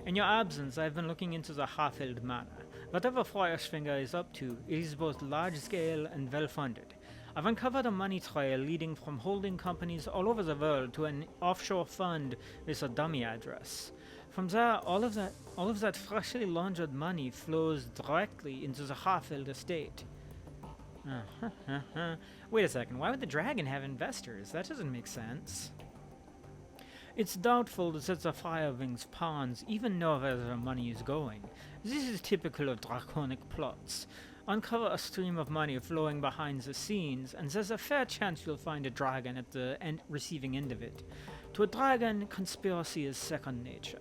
In your absence, I've been looking into the Harfeld Manor. Whatever Feuerschwinger is up to, it is both large-scale and well-funded. I've uncovered a money trail leading from holding companies all over the world to an offshore fund with a dummy address. From there, all of that freshly laundered money flows directly into the Harfeld estate. Wait a second, why would the dragon have investors? That doesn't make sense. It's doubtful that the Firewings pawns even know where their money is going. This is typical of draconic plots. Uncover a stream of money flowing behind the scenes, and there's a fair chance you'll find a dragon at the receiving end of it. To a dragon, conspiracy is second nature.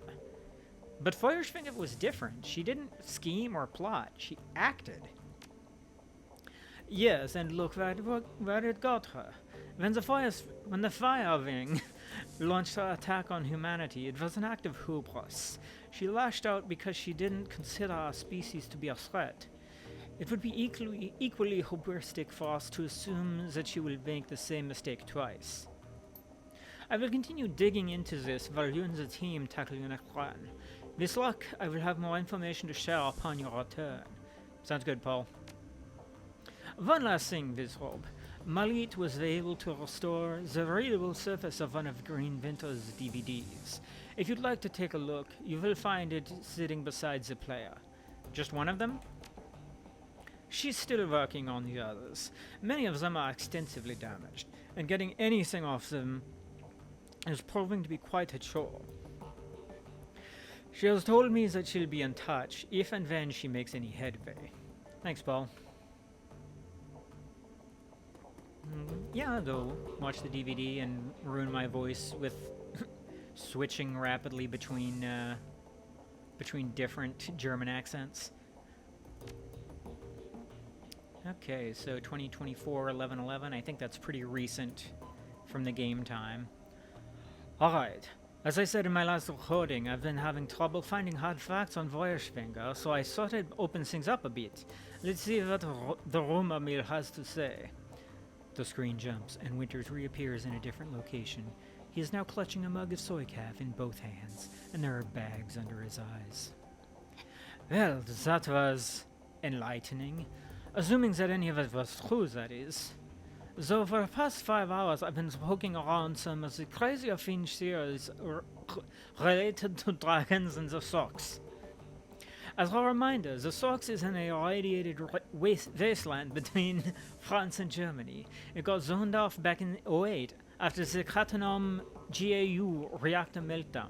But Feuerschwinger was different. She didn't scheme or plot. She acted. Yes, and look where it got her. When the Firewing launched her attack on humanity, it was an act of hubris. She lashed out because she didn't consider our species to be a threat. It would be equally hubristic for us to assume that she will make the same mistake twice. I will continue digging into this while you and the team tackle your next plan. With luck, I will have more information to share upon your return. Sounds good, Paul. One last thing, Wizzrobe. Malit was able to restore the readable surface of one of Green Winter's DVDs. If you'd like to take a look, you will find it sitting beside the player. Just one of them? She's still working on the others. Many of them are extensively damaged, and getting anything off them is proving to be quite a chore. She has told me that she'll be in touch if and when she makes any headway. Thanks, Paul. Yeah, I'll go watch the DVD and ruin my voice with switching rapidly between different German accents. Okay, so 2024 11/11. I think that's pretty recent from the game time. Alright. As I said in my last recording, I've been having trouble finding hard facts on Voyagfinger, so I thought I'd open things up a bit. Let's see what the rumor mill has to say. The screen jumps, and Winters reappears in a different location. He is now clutching a mug of soy calf in both hands, and there are bags under his eyes. Well, that was enlightening. Assuming that any of it was true, that is. So for the past 5 hours I've been poking around some of the crazier Finch theories related to dragons and the socks. As a reminder, the socks is an irradiated wasteland between France and Germany. It got zoned off back in '08 after the Cattenom GAU reactor meltdown.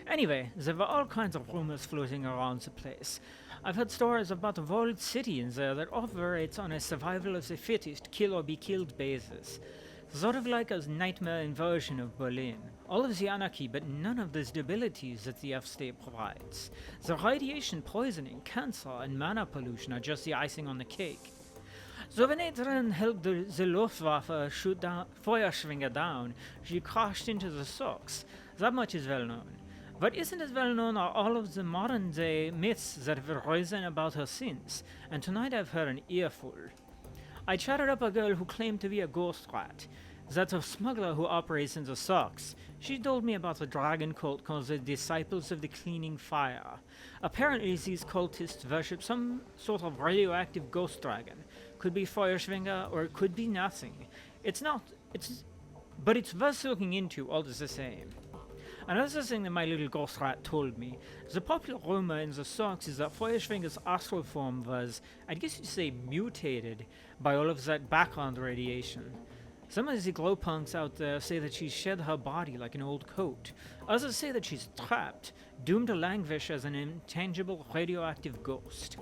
Anyway, there were all kinds of rumors floating around the place. I've heard stories about a walled city in there that operates on a survival of the fittest, kill or be killed basis. Sort of like a nightmare inversion of Berlin. All of the anarchy, but none of the stabilities that the F-state provides. The radiation poisoning, cancer, and mana pollution are just the icing on the cake. So when Adrian helped the Luftwaffe shoot down Feuerschwinger down, she crashed into the socks. That much is well known. But isn't as well known are all of the modern day myths that have arisen about her since, and tonight I've heard an earful. I chatted up a girl who claimed to be a ghost rat. That's a smuggler who operates in the socks. She told me about a dragon cult called the Disciples of the Cleaning Fire. Apparently these cultists worship some sort of radioactive ghost dragon. Could be Feuerschwinger, or it could be nothing. But it's worth looking into all the same. Another thing that my little ghost rat told me, the popular rumor in the socks is that Feuerschwinger's astral form was, I guess you'd say, mutated by all of that background radiation. Some of the glowpunks out there say that she's shed her body like an old coat. Others say that she's trapped, doomed to languish as an intangible radioactive ghost.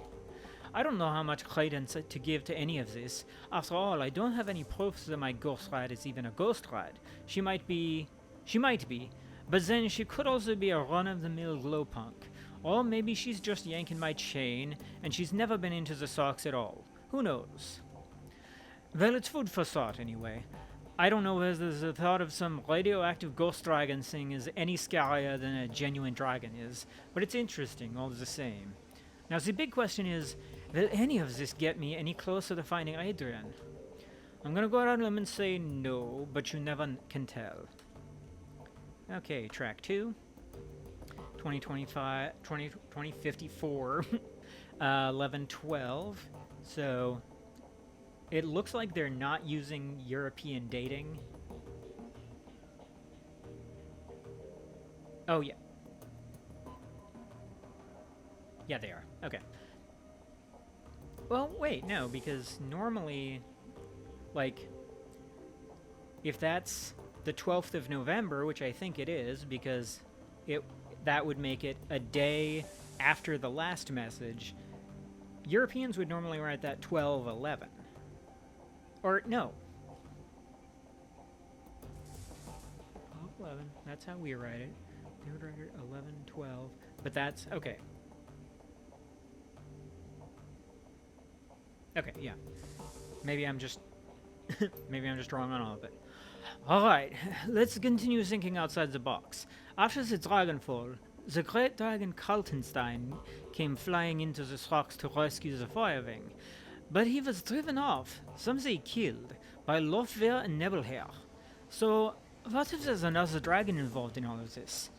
I don't know how much credence to give to any of this. After all, I don't have any proofs that my ghost rat is even a ghost rat. She might be, but then she could also be a run-of-the-mill glowpunk. Or maybe she's just yanking my chain, and she's never been into the socks at all. Who knows? Well, it's food for thought anyway. I don't know whether the thought of some radioactive ghost dragon thing is any scarier than a genuine dragon is, but it's interesting all the same. Now the big question is, will any of this get me any closer to finding Adrian? I'm gonna go out on a limb and say no, but you never can tell. Okay, track 2, 2054, 1112. So it looks like they're not using European dating. Oh, yeah. Yeah, they are. Okay. Well, wait, no, because normally, like, if that's the 12th of November, which I think it is, because that would make it a day after the last message, Europeans would normally write that 12/11. Or, no. 12/11, that's how we write it. They would write it 11/12, but that's, okay. Okay, yeah. Maybe I'm just wrong on all of it. Alright, let's continue thinking outside the box. After the Dragonfall, the great dragon Kaltenstein came flying into the rocks to rescue the Firewing, but he was driven off, some say killed, by Lofwehr and Nebelherr. So, what if there's another dragon involved in all of this?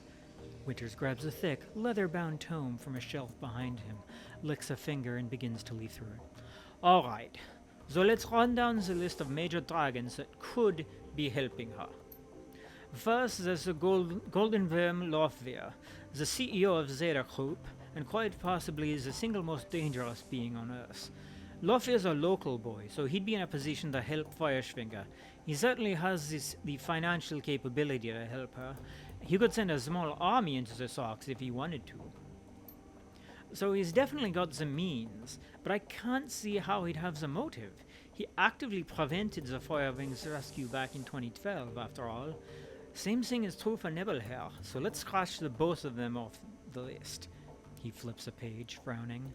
Winters grabs a thick, leather-bound tome from a shelf behind him, licks a finger and begins to leaf through it. Alright, so let's run down the list of major dragons that could be helping her. First, there's the Golden Worm Lofwehr, the CEO of Zeta Group, and quite possibly the single most dangerous being on Earth. Lofwehr's a local boy, so he'd be in a position to help Feuerschwinger. He certainly has the financial capability to help her. He could send a small army into the Sox if he wanted to. So he's definitely got the means, but I can't see how he'd have the motive. He actively prevented the Firewing's rescue back in 2012, after all. Same thing is true for Nebelherr, so let's scratch the both of them off the list. He flips a page, frowning.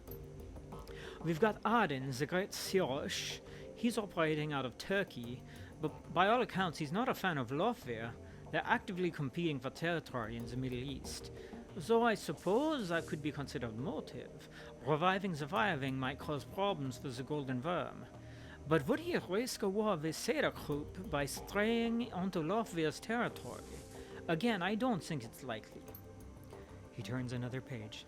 We've got Arden, the great Sirosh. He's operating out of Turkey, but by all accounts he's not a fan of Lofwehr. They're actively competing for territory in the Middle East. Though I suppose that could be considered motive. Reviving the Firewing might cause problems for the Golden Worm. But would he risk a war with Seder Group by straying onto Lofvir's territory? Again, I don't think it's likely. He turns another page.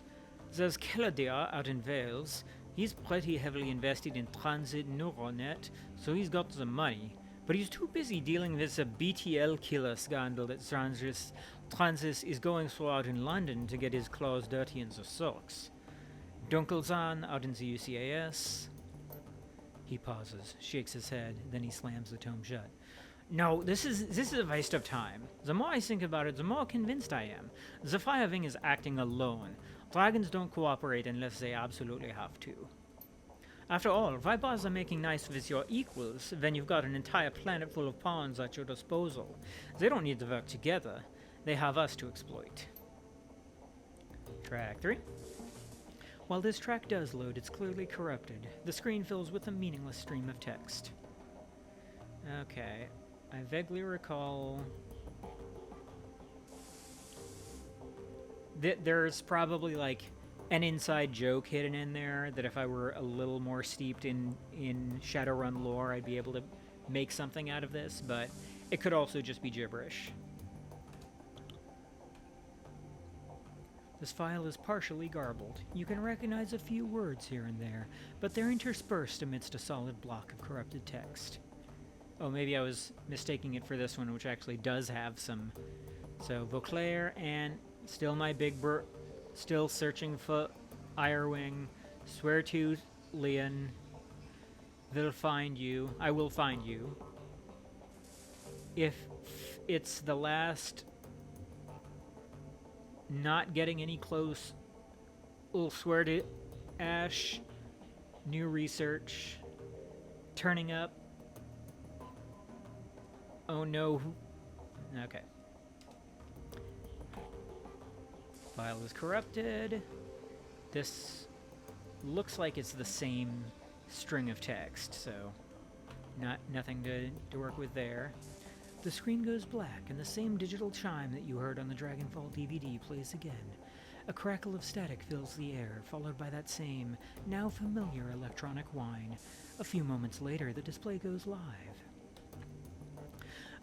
There's Keladir out in Wales. He's pretty heavily invested in Transit Neuronet, so he's got the money. But he's too busy dealing with the BTL killer scandal that Transis is going through out in London to get his claws dirty in the socks. Dunkelzahn out in the UCAS. He pauses, shakes his head, then he slams the tome shut. No, this is a waste of time. The more I think about it, the more convinced I am. The Firewing is acting alone. Dragons don't cooperate unless they absolutely have to. After all, why bother making nice with your equals when you've got an entire planet full of pawns at your disposal? They don't need to work together. They have us to exploit. Track 3. While this track does load, it's clearly corrupted. The screen fills with a meaningless stream of text. Okay, I vaguely recall that there's probably like an inside joke hidden in there that if I were a little more steeped in Shadowrun lore, I'd be able to make something out of this, but it could also just be gibberish. This file is partially garbled. You can recognize a few words here and there, but they're interspersed amidst a solid block of corrupted text. Oh, maybe I was mistaking it for this one, which actually does have some. So, Vauclair and still my big still searching for Irewing. Swear to Leon. They'll find you. I will find you. If it's the last not getting any close, we'll swear to Ash. New research. Turning up. Oh no. Okay. File is corrupted. This looks like it's the same string of text, so nothing to work with there. The screen goes black, and the same digital chime that you heard on the Dragonfall DVD plays again. A crackle of static fills the air, followed by that same, now familiar electronic whine. A few moments later, the display goes live.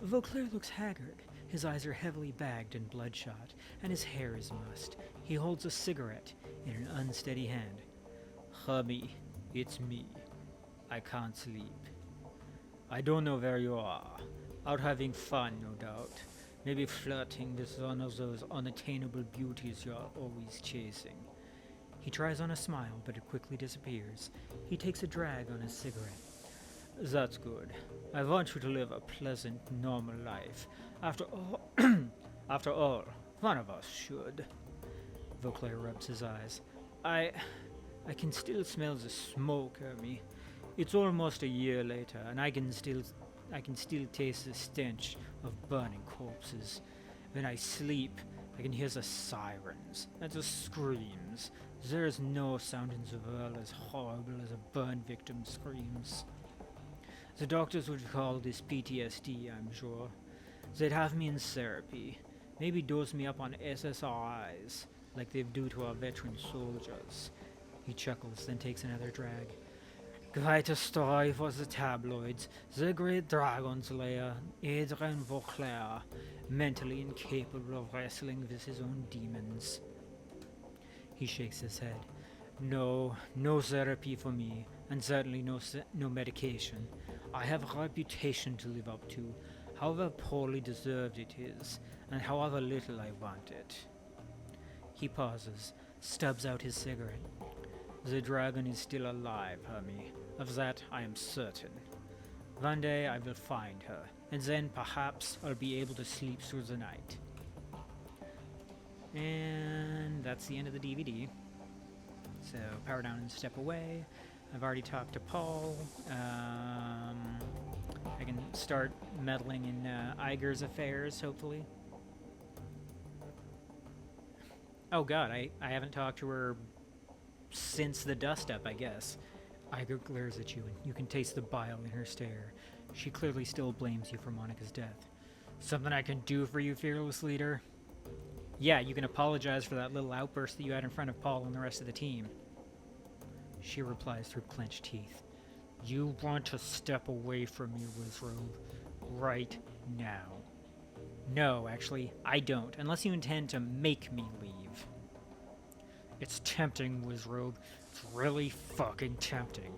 Vauclair looks haggard. His eyes are heavily bagged and bloodshot, and his hair is mussed. He holds a cigarette in an unsteady hand. Hubby, it's me. I can't sleep. I don't know where you are. Out having fun, no doubt. Maybe flirting with one of those unattainable beauties you're always chasing. He tries on a smile, but it quickly disappears. He takes a drag on his cigarette. That's good. I want you to live a pleasant, normal life. After all, one of us should. Vauclair rubs his eyes. I can still smell the smoke, Hermie. It's almost a year later, and I can still taste the stench of burning corpses. When I sleep, I can hear the sirens and the screams. There is no sound in the world as horrible as a burn victim's screams. The doctors would call this PTSD, I'm sure. They'd have me in therapy. Maybe dose me up on SSRIs, like they do to our veteran soldiers. He chuckles, then takes another drag. Quite a story for the tabloids. The great dragon slayer, Adrian Vauclair, mentally incapable of wrestling with his own demons. He shakes his head. No therapy for me, and certainly no medication. I have a reputation to live up to, however poorly deserved it is, and however little I want it. He pauses, stubs out his cigarette. The dragon is still alive, Hermie. Of that I am certain. One day I will find her, and then perhaps I'll be able to sleep through the night. And that's the end of the DVD. So power down and step away. I've already talked to Paul. I can start meddling in Iger's affairs, hopefully. Oh god, I haven't talked to her since the dust-up, I guess. Iger glares at you, and you can taste the bile in her stare. She clearly still blames you for Monica's death. Something I can do for you, fearless leader? Yeah, you can apologize for that little outburst that you had in front of Paul and the rest of the team. She replies through clenched teeth. You want to step away from me, Wizzrobe, right now. No, actually, I don't, unless you intend to make me leave. It's tempting, Wizzrobe. It's really fucking tempting.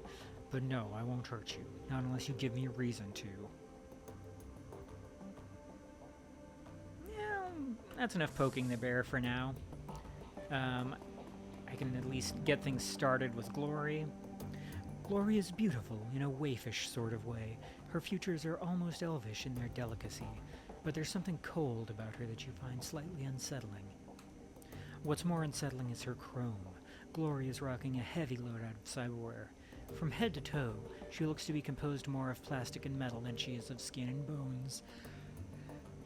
But no, I won't hurt you. Not unless you give me a reason to. Yeah, that's enough poking the bear for now. I can at least get things started with Glory. Glory is beautiful in a waifish sort of way. Her features are almost elvish in their delicacy, but there's something cold about her that you find slightly unsettling. What's more unsettling is her chrome. Glory is rocking a heavy load out of cyberware. From head to toe, she looks to be composed more of plastic and metal than she is of skin and bones.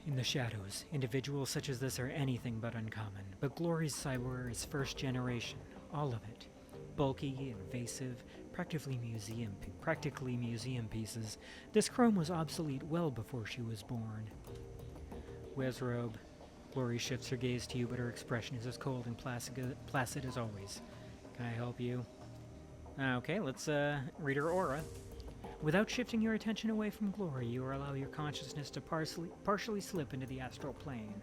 In the shadows, individuals such as this are anything but uncommon, but Glory's cyberware is first generation, all of it. Bulky, invasive, practically museum pieces. This chrome was obsolete well before she was born. Wizzrobe. Glory shifts her gaze to you, but her expression is as cold and placid as always. Can I help you? Okay, let's read her aura. Without shifting your attention away from Glory, you allow your consciousness to partially slip into the astral plane.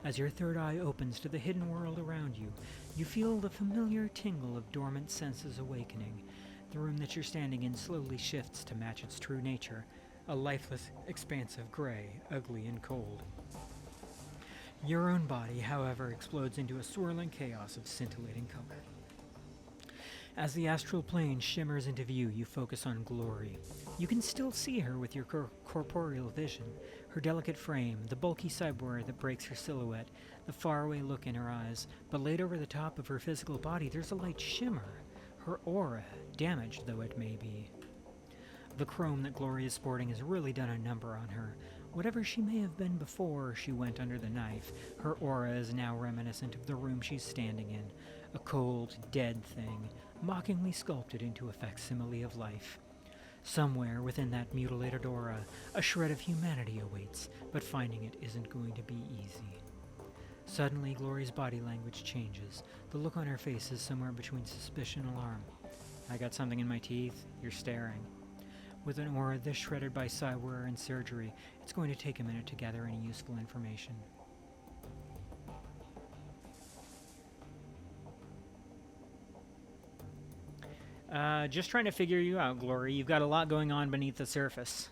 As your third eye opens to the hidden world around you, you feel the familiar tingle of dormant senses awakening. The room that you're standing in slowly shifts to match its true nature, a lifeless expanse of gray, ugly and cold. Your own body, however, explodes into a swirling chaos of scintillating color. As the astral plane shimmers into view, you focus on Glory. You can still see her with your corporeal vision, her delicate frame, the bulky cyberware that breaks her silhouette, the faraway look in her eyes, but laid over the top of her physical body there's a light shimmer, her aura, damaged though it may be. The chrome that Glory is sporting has really done a number on her. Whatever she may have been before she went under the knife, her aura is now reminiscent of the room she's standing in, a cold, dead thing, mockingly sculpted into a facsimile of life. Somewhere within that mutilated aura, a shred of humanity awaits, but finding it isn't going to be easy. Suddenly, Glory's body language changes. The look on her face is somewhere between suspicion and alarm. I got something in my teeth? You're staring. With an aura this shredded by cyberware and surgery, it's going to take a minute to gather any useful information. Just trying to figure you out, Glory. You've got a lot going on beneath the surface.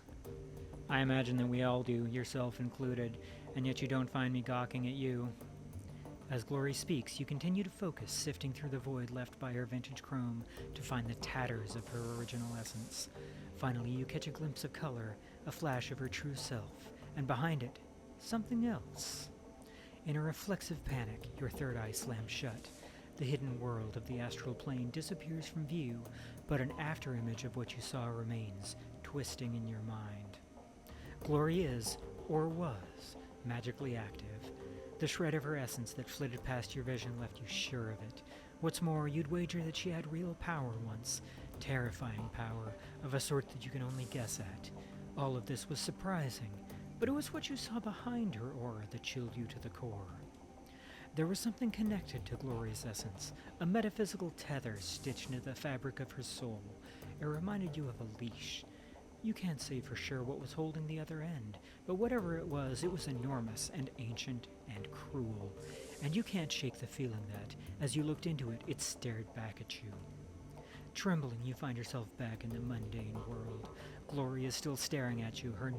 I imagine that we all do, yourself included, and yet you don't find me gawking at you. As Glory speaks, you continue to focus, sifting through the void left by her vintage chrome to find the tatters of her original essence. Finally, you catch a glimpse of color, a flash of her true self, and behind it, something else. In a reflexive panic, your third eye slams shut. The hidden world of the astral plane disappears from view, but an afterimage of what you saw remains, twisting in your mind. Glory is, or was, magically active. The shred of her essence that flitted past your vision left you sure of it. What's more, you'd wager that she had real power once, terrifying power, of a sort that you can only guess at. All of this was surprising, but it was what you saw behind her aura that chilled you to the core. There was something connected to Glory's essence, a metaphysical tether stitched into the fabric of her soul. It reminded you of a leash. You can't say for sure what was holding the other end, but whatever it was enormous and ancient and cruel, and you can't shake the feeling that, as you looked into it, it stared back at you. Trembling, you find yourself back in the mundane world. Glory is still staring at you, her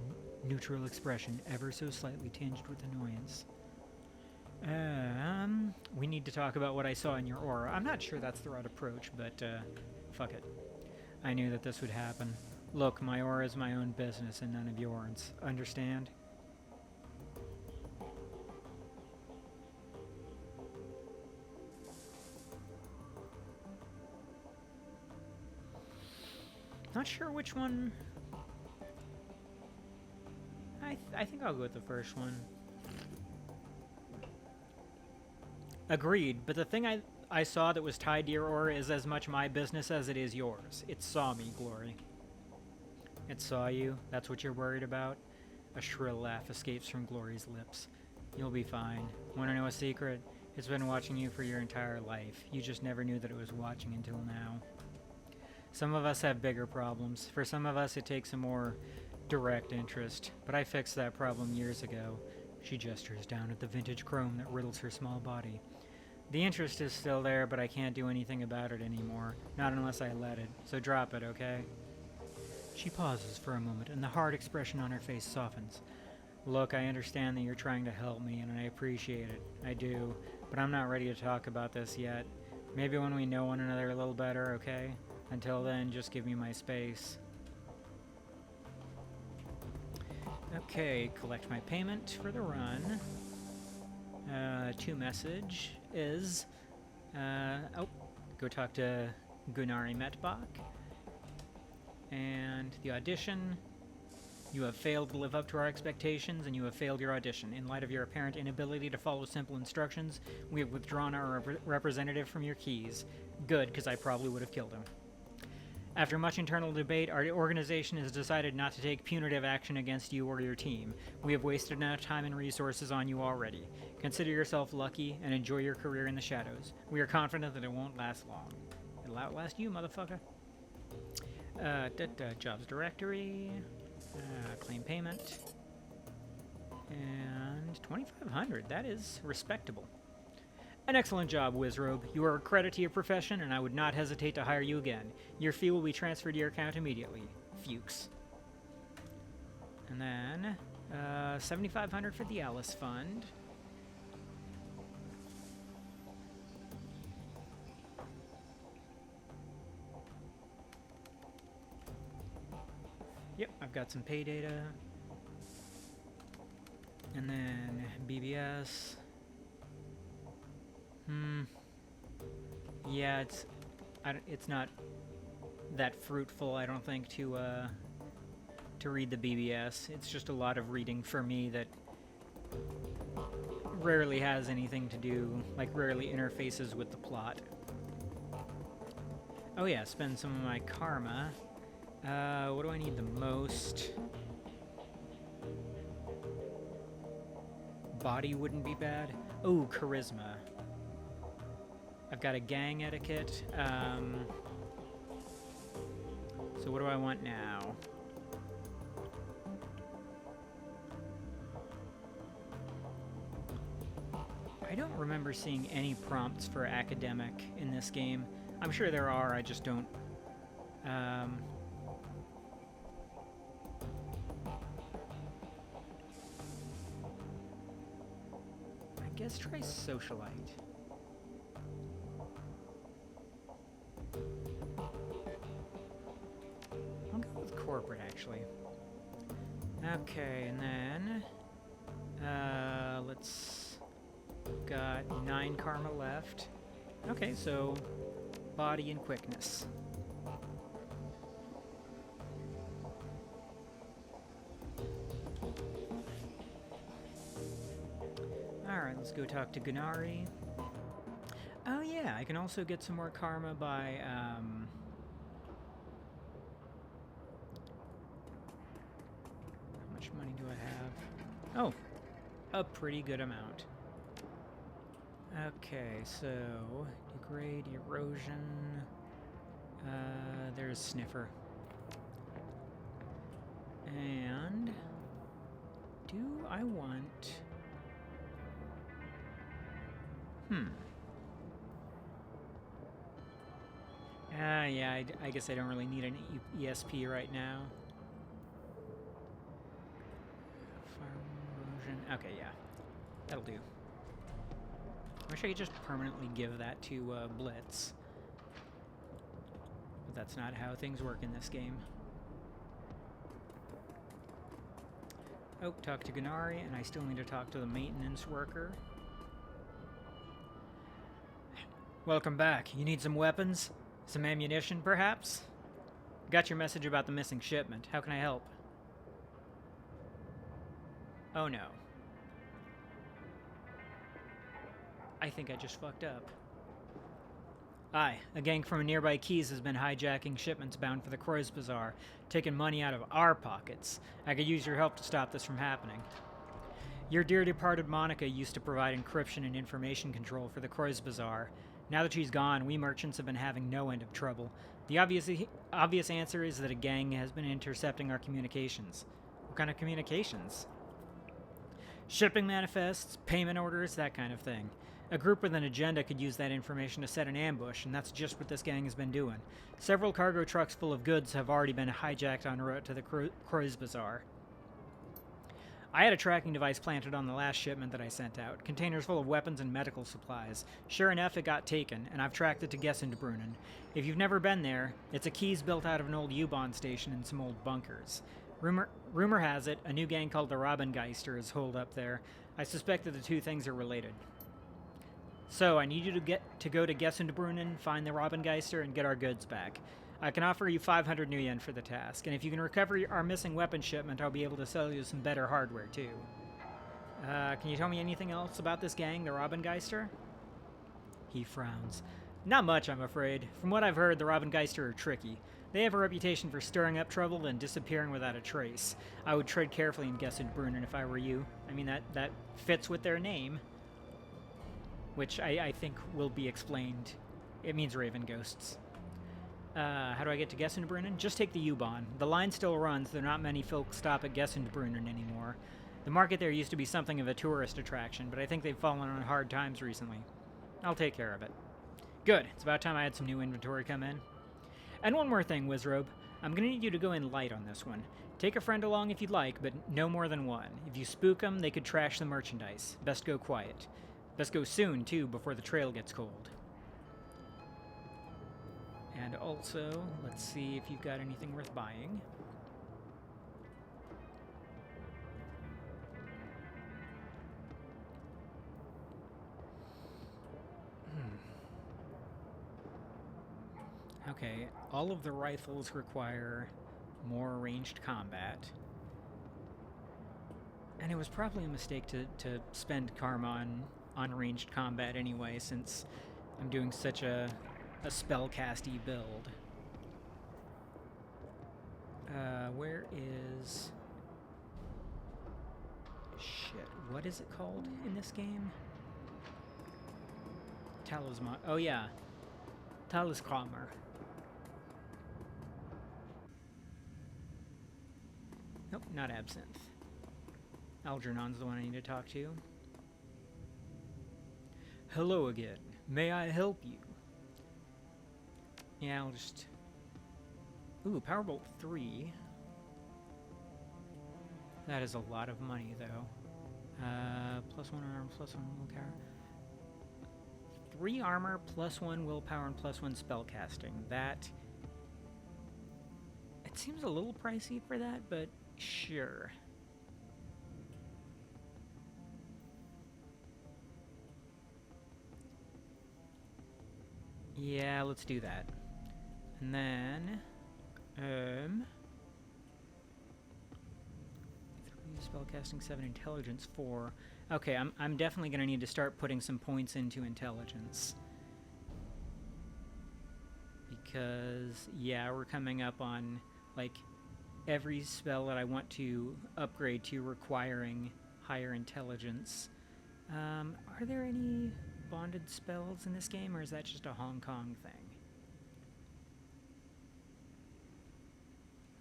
neutral expression ever so slightly tinged with annoyance. We need to talk about what I saw in your aura. I'm not sure that's the right approach, but, fuck it. I knew that this would happen. Look, my aura is my own business and none of yours. Understand? Not sure which one. I think I'll go with the first one. Agreed, but the thing I saw that was tied to your aura is as much my business as it is yours. It saw me, Glory. It saw you? That's what you're worried about? A shrill laugh escapes from Glory's lips. You'll be fine. Want to know a secret? It's been watching you for your entire life. You just never knew that it was watching until now. Some of us have bigger problems. For some of us, it takes a more direct interest. But I fixed that problem years ago. She gestures down at the vintage chrome that riddles her small body. The interest is still there, but I can't do anything about it anymore. Not unless I let it. So drop it, okay? She pauses for a moment, and the hard expression on her face softens. Look, I understand that you're trying to help me, and I appreciate it. I do. But I'm not ready to talk about this yet. Maybe when we know one another a little better, okay? Until then, just give me my space. Okay, collect my payment for the run. To message is, go talk to Gunari Metbach. And the audition, you have failed to live up to our expectations, and you have failed your audition. In light of your apparent inability to follow simple instructions, we have withdrawn our representative from your keys. Good, because I probably would have killed him. After much internal debate, our organization has decided not to take punitive action against you or your team. We have wasted enough time and resources on you already. Consider yourself lucky and enjoy your career in the shadows. We are confident that it won't last long. It'll outlast you, motherfucker. Jobs directory. Claim payment. And 2,500. That is respectable. An excellent job, Wizzrobe. You are a credit to your profession, and I would not hesitate to hire you again. Your fee will be transferred to your account immediately. Fuchs. And then, 7,500 for the Alice Fund. Yep, I've got some pay data. And then BBS. Yeah, it's not that fruitful, I don't think, to read the BBS. It's just a lot of reading for me that rarely has anything to do, like rarely interfaces with the plot. Oh yeah, spend some of my karma. What do I need the most? Body wouldn't be bad. Oh, charisma. I've got a gang etiquette. So what do I want now? I don't remember seeing any prompts for academic in this game. I'm sure there are, I just don't... I guess try socialite. I'll go with corporate, actually. Okay, and then... let's... got 9 karma left. Okay, so... body and quickness. Alright, let's go talk to Gunari. Oh yeah, I can also get some more karma by, how much money do I have? Oh, a pretty good amount. Okay, so, degrade, erosion, there's Sniffer. And, do I want... yeah, I guess I don't really need an ESP right now. Fire erosion. Okay, yeah. That'll do. I wish I could just permanently give that to Blitz. But that's not how things work in this game. Oh, talk to Gunari, and I still need to talk to the maintenance worker. Welcome back. You need some weapons? Some ammunition, perhaps? Got your message about the missing shipment. How can I help? Oh no. I think I just fucked up. Aye, a gang from nearby Keys has been hijacking shipments bound for the Croix Bazaar, taking money out of our pockets. I could use your help to stop this from happening. Your dear departed Monica used to provide encryption and information control for the Croix Bazaar. Now that she's gone, we merchants have been having no end of trouble. The obvious answer is that a gang has been intercepting our communications. What kind of communications? Shipping manifests, payment orders, that kind of thing. A group with an agenda could use that information to set an ambush, and that's just what this gang has been doing. Several cargo trucks full of goods have already been hijacked en route to the Croix Bazaar. I had a tracking device planted on the last shipment that I sent out, containers full of weapons and medical supplies. Sure enough, it got taken, and I've tracked it to Gessenbrunnen. If you've never been there, it's a Keys built out of an old U-Bahn station and some old bunkers. Rumor has it, a new gang called the Robengeister is holed up there. I suspect that the two things are related. So, I need you to go to Gessenbrunnen, find the Robengeister, and get our goods back. I can offer you 500 new yen for the task, and if you can recover our missing weapon shipment, I'll be able to sell you some better hardware, too. Can you tell me anything else about this gang, the Robengeister? He frowns. Not much, I'm afraid. From what I've heard, the Robengeister are tricky. They have a reputation for stirring up trouble and disappearing without a trace. I would tread carefully in Gessenbrunnen if I were you. I mean, that fits with their name, which I think will be explained. It means Raven Ghosts. How do I get to Gessenbrunnen? Just take the U-Bahn. The line still runs, though not many folk stop at Gessenbrunnen anymore. The market there used to be something of a tourist attraction, but I think they've fallen on hard times recently. I'll take care of it. Good. It's about time I had some new inventory come in. And one more thing, Wizzrobe. I'm gonna need you to go in light on this one. Take a friend along if you'd like, but no more than one. If you spook them, they could trash the merchandise. Best go quiet. Best go soon, too, before the trail gets cold. And also, let's see if you've got anything worth buying. Okay, all of the rifles require more ranged combat. And it was probably a mistake to spend karma on ranged combat anyway, since I'm doing such a spellcasty build. Where is... Shit, what is it called in this game? Talisman. Oh yeah. Taliskramer. Nope, not Absinthe. Algernon's the one I need to talk to. Hello again. May I help you? Yeah, I'll just... Ooh, Powerbolt 3. That is a lot of money, though. +1 armor, +1 willpower. 3 armor, +1 willpower, and +1 spellcasting. That... It seems a little pricey for that, but sure. Yeah, let's do that. And then, 3 spellcasting, 7 intelligence, 4. Okay, I'm definitely gonna need to start putting some points into intelligence. Because, yeah, we're coming up on, like, every spell that I want to upgrade to requiring higher intelligence. Are there any bonded spells in this game, or is that just a Hong Kong thing?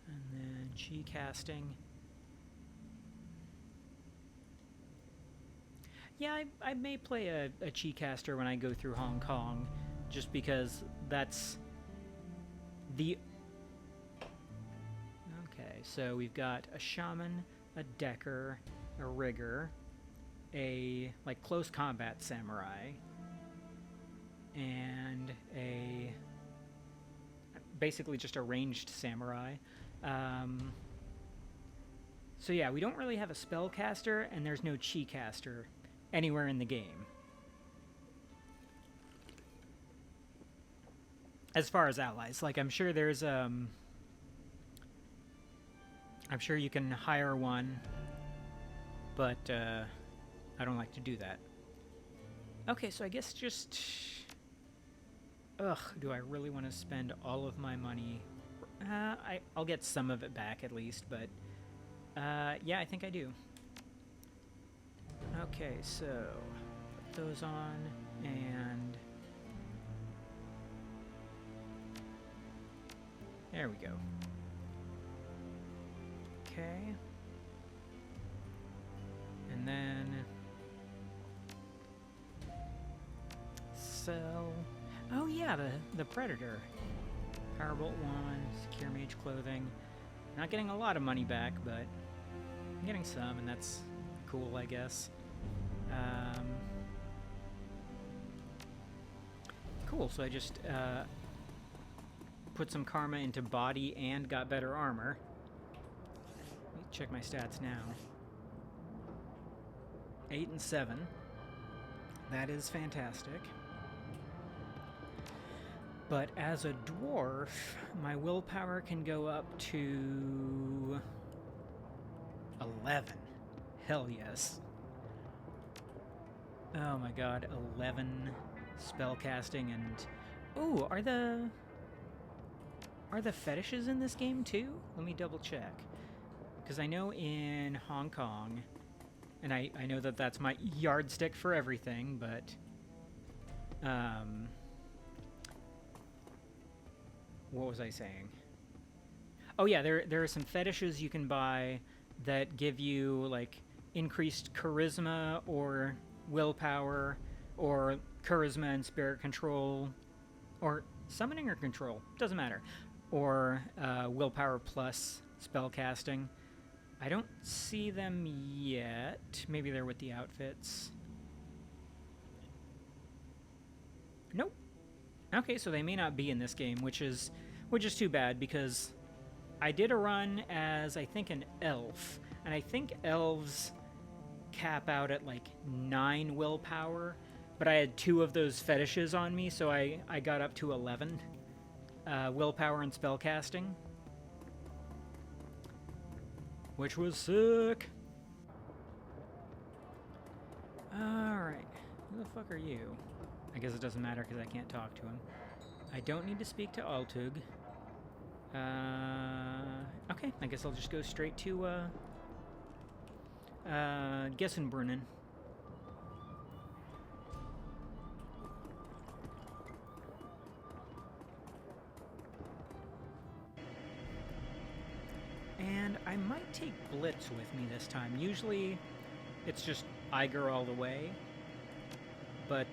And then chi casting. Yeah, I may play a chi caster when I go through Hong Kong, just because that's the... Okay, so we've got a shaman, a decker, a rigger, a, like, close combat samurai, and a... basically just a ranged samurai. So yeah, we don't really have a spellcaster, and there's no chi caster anywhere in the game. As far as allies, like, I'm sure there's, I'm sure you can hire one, but, I don't like to do that. Okay, so I guess just... Ugh, do I really want to spend all of my money? I'll get some of it back at least, but yeah, I think I do. Okay, so put those on, and there we go. Okay. And then sell. Oh yeah, the Predator. Powerbolt 1, Secure Mage Clothing. Not getting a lot of money back, but I'm getting some, and that's cool, I guess. Cool, so I just put some karma into body and got better armor. Let me check my stats now. 8 and 7. That is fantastic. But as a dwarf, my willpower can go up to 11. Hell yes. Oh my god, 11 spellcasting and... Ooh, are the fetishes in this game too? Let me double check. Because I know in Hong Kong, and I know that that's my yardstick for everything, but... what was I saying? Oh yeah, there are some fetishes you can buy that give you like increased charisma or willpower or charisma and spirit control or summoning or control, doesn't matter, or willpower plus spellcasting. I don't see them yet. Maybe they're with the outfits. Nope. Okay, so they may not be in this game, which is too bad, because I did a run as, I think, an elf, and I think elves cap out at like 9 willpower, but I had 2 of those fetishes on me, so I got up to 11 willpower and spellcasting, which was sick. Alright, who the fuck are you? I guess it doesn't matter because I can't talk to him. I don't need to speak to Altug. Okay, I guess I'll just go straight to, Gessenbrunnen. And I might take Blitz with me this time. Usually, it's just Eiger all the way. But,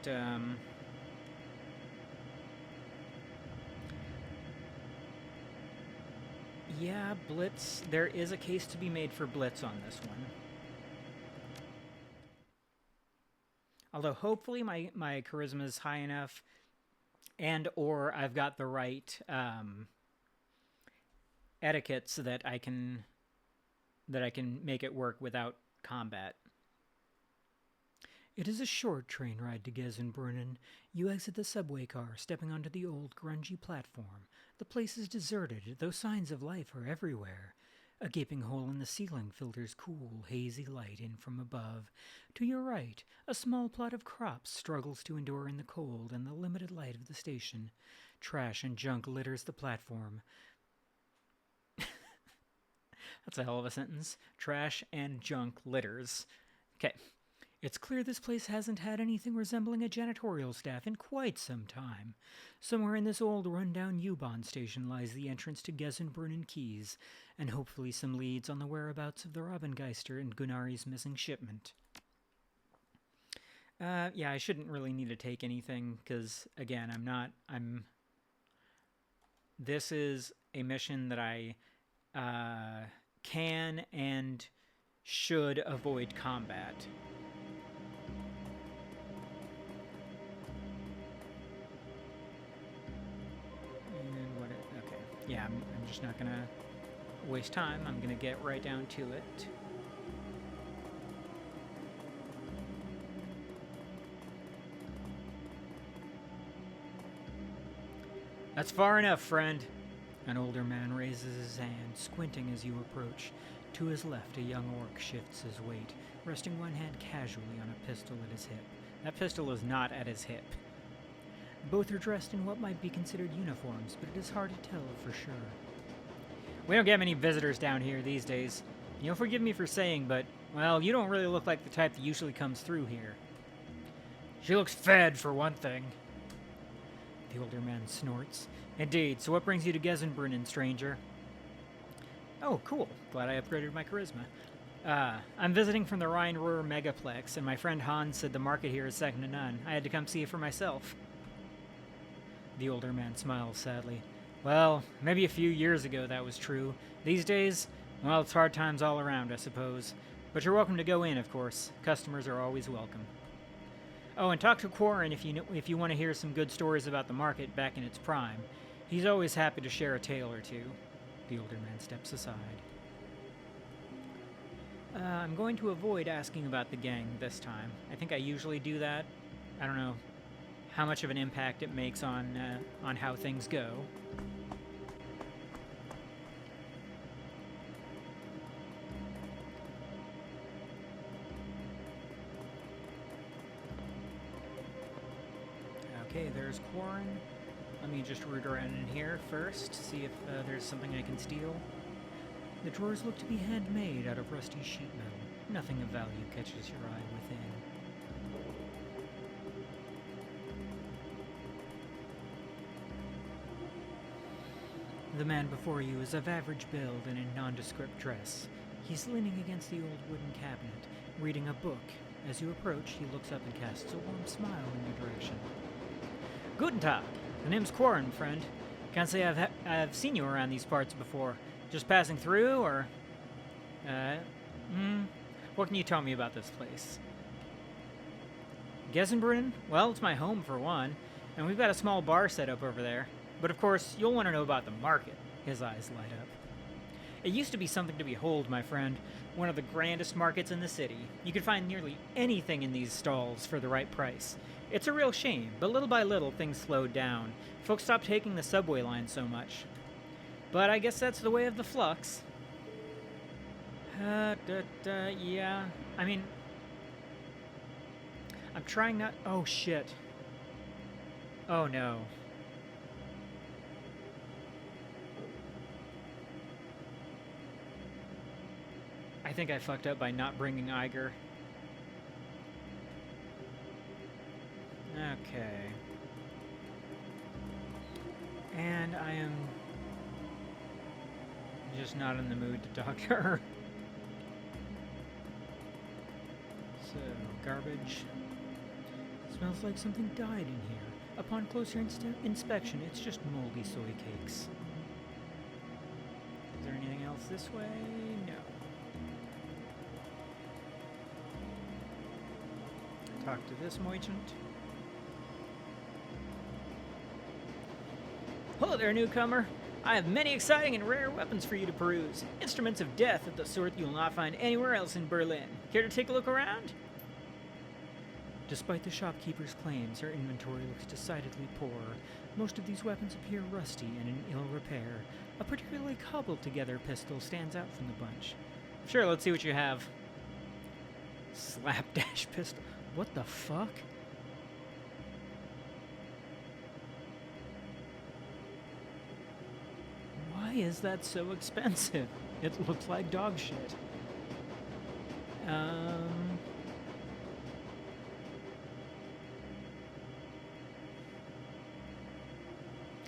yeah, Blitz. There is a case to be made for Blitz on this one. Although hopefully my charisma is high enough, and or I've got the right etiquette so that I can make it work without combat. It is a short train ride to Gessenbrunnen. You exit the subway car, stepping onto the old, grungy platform. The place is deserted, though signs of life are everywhere. A gaping hole in the ceiling filters cool, hazy light in from above. To your right, a small plot of crops struggles to endure in the cold and the limited light of the station. Trash and junk litters the platform. That's a hell of a sentence. Trash and junk litters. Okay. It's clear this place hasn't had anything resembling a janitorial staff in quite some time. Somewhere in this old run-down U-Bahn station lies the entrance to Gessenbrunnen Keys, and hopefully some leads on the whereabouts of the Robengeister and Gunnari's missing shipment. Yeah, I shouldn't really need to take anything, because, again, this is a mission that I can and should avoid combat. Yeah, I'm just not gonna waste time. I'm gonna get right down to it. That's far enough, friend. An older man raises his hand, squinting as you approach. To his left, a young orc shifts his weight, resting one hand casually on a pistol at his hip. That pistol is not at his hip. Both are dressed in what might be considered uniforms, but it is hard to tell for sure. We don't get many visitors down here these days. You'll forgive me for saying, but, well, you don't really look like the type that usually comes through here. She looks fed, for one thing. The older man snorts. Indeed, so what brings you to Gesenbrunnen, stranger? Oh, cool. Glad I upgraded my charisma. I'm visiting from the Rhine-Ruhr Megaplex, and my friend Hans said the market here is second to none. I had to come see it for myself. The older man smiles sadly. Well, maybe a few years ago that was true. These days, well, it's hard times all around, I suppose. But you're welcome to go in, of course. Customers are always welcome. Oh, and talk to Quarren if you want to hear some good stories about the market back in its prime. He's always happy to share a tale or two. The older man steps aside. I'm going to avoid asking about the gang this time. I think I usually do that. I don't know how much of an impact it makes on how things go. Okay, there's Quarren. Let me just root around in here first, see if there's something I can steal. The drawers look to be handmade out of rusty sheet metal. Nothing of value catches your eye within. The man before you is of average build and in nondescript dress. He's leaning against the old wooden cabinet, reading a book. As you approach, he looks up and casts a warm smile in your direction. Guten Tag. The name's Quarren, friend. Can't say I've seen you around these parts before. Just passing through, or... What can you tell me about this place? Gesenbrunnen? Well, it's my home, for one. And we've got a small bar set up over there. But of course, you'll want to know about the market. His eyes light up. It used to be something to behold, my friend. One of the grandest markets in the city. You could find nearly anything in these stalls for the right price. It's a real shame, but little by little things slowed down. Folks stopped taking the subway line so much. But I guess that's the way of the flux. Yeah. I mean... I'm trying not... Oh, shit. Oh, no. I think I fucked up by not bringing Iger. Okay. And I am just not in the mood to talk to her. So, garbage. Smells like something died in here. Upon closer inspection, it's just moldy soy cakes. Is there anything else this way? No. Talk to this merchant. Hello there, newcomer. I have many exciting and rare weapons for you to peruse. Instruments of death of the sort you will not find anywhere else in Berlin. Care to take a look around? Despite the shopkeeper's claims, her inventory looks decidedly poor. Most of these weapons appear rusty and in ill repair. A particularly cobbled-together pistol stands out from the bunch. Sure, let's see what you have. Slapdash pistol. What the fuck? Why is that so expensive? It looks like dog shit. I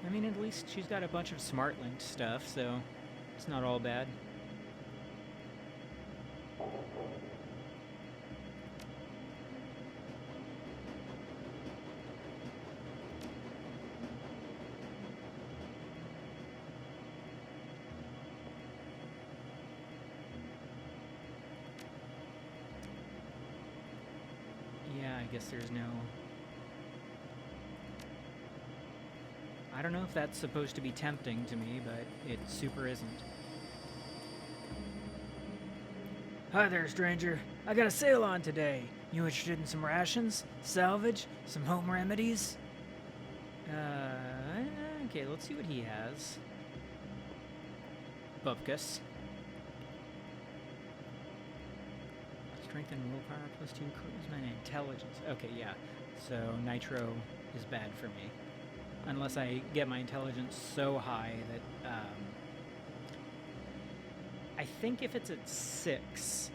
mean, at least she's got a bunch of smart linked stuff, so it's not all bad. Yeah, I guess there's no... I don't know if that's supposed to be tempting to me, but it super isn't. Hi there, stranger. I got a sale on today. You interested in some rations? Salvage? Some home remedies? Okay, let's see what he has. Bupkus. strength and willpower plus 2 charisma and intelligence. Okay, yeah. So nitro is bad for me. Unless I get my intelligence so high that, I think if it's at 6,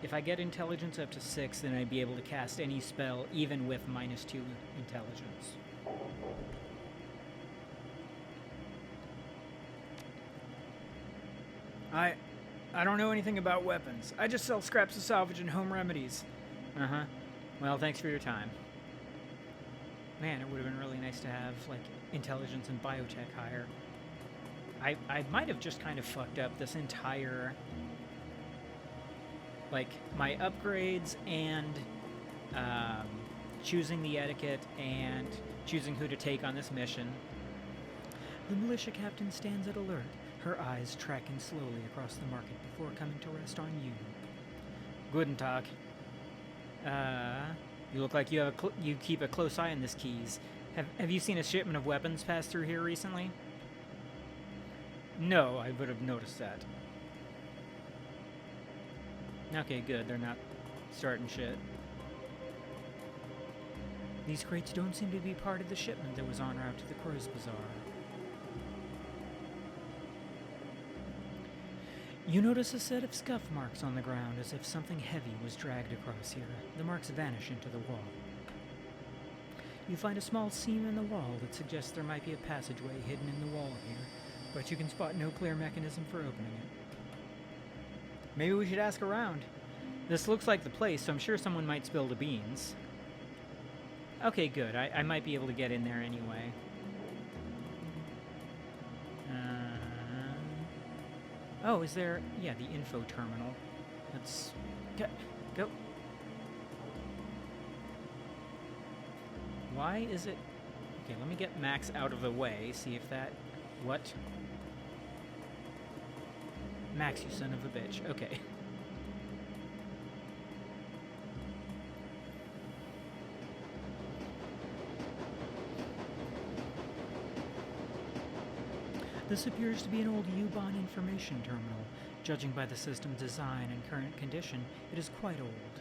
if I get intelligence up to 6, then I'd be able to cast any spell even with -2 intelligence. I don't know anything about weapons. I just sell scraps of salvage and home remedies. Uh-huh. Well, thanks for your time. Man, it would have been really nice to have, like, intelligence and biotech higher. I might have just kind of fucked up this entire, like, my upgrades and choosing the etiquette and choosing who to take on this mission. The militia captain stands at alert, her eyes tracking slowly across the market before coming to rest on you. Guten Tag. You look like you keep a close eye on this keys. Have you seen a shipment of weapons pass through here recently? No, I would have noticed that. Okay, good. They're not starting shit. These crates don't seem to be part of the shipment that was en route to the Crows Bazaar. You notice a set of scuff marks on the ground, as if something heavy was dragged across here. The marks vanish into the wall. You find a small seam in the wall that suggests there might be a passageway hidden in the wall here, but you can spot no clear mechanism for opening it. Maybe we should ask around. This looks like the place, so I'm sure someone might spill the beans. Okay, good. I might be able to get in there anyway. Oh, is there... Yeah, the info terminal. Let's... Go. Why is it... Okay, let me get Max out of the way, see if that... What? Max, you son of a bitch. Okay. This appears to be an old U-Bahn information terminal. Judging by the system's design and current condition, it is quite old.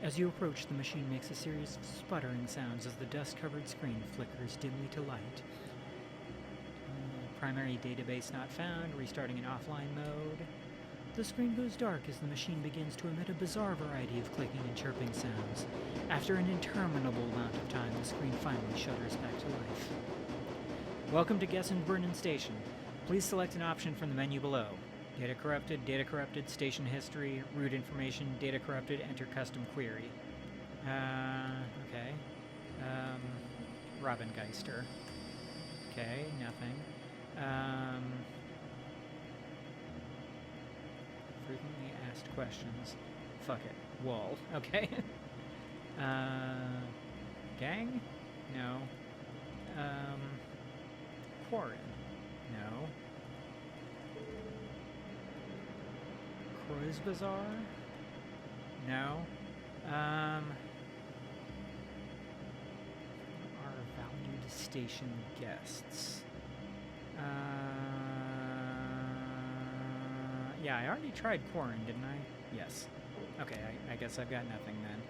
As you approach, the machine makes a series of sputtering sounds as the dust-covered screen flickers dimly to light. Primary database not found, restarting in offline mode. The screen goes dark as the machine begins to emit a bizarre variety of clicking and chirping sounds. After an interminable amount of time, the screen finally shudders back to life. Welcome to Gessen-Brunnen Station. Please select an option from the menu below. Data corrupted, station history, route information, data corrupted, enter custom query. Okay. Robin Geister. Okay, nothing. Frequently asked questions. Fuck it. Wall. Okay. Gang? No. Quarren? No. Crows Bazaar? No. Our valued station guests. Yeah, I already tried Quarren, didn't I? Yes. Okay, I guess I've got nothing then.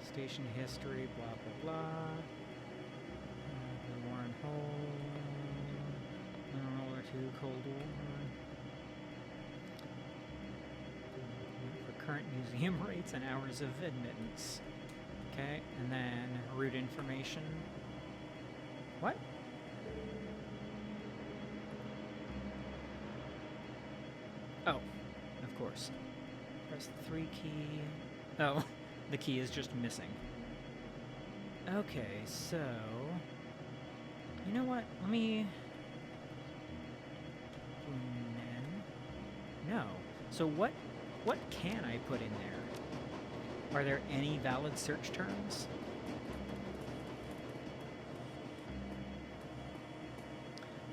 Station history, blah, blah, blah. The Warren Hole. Roller 2, Cold War. For current museum rates and hours of admittance. Okay, and then route information. What? Oh, of course. Press the 3 key. Oh, the key is just missing. Okay, so... You know what? Let me... No. So what can I put in there? Are there any valid search terms?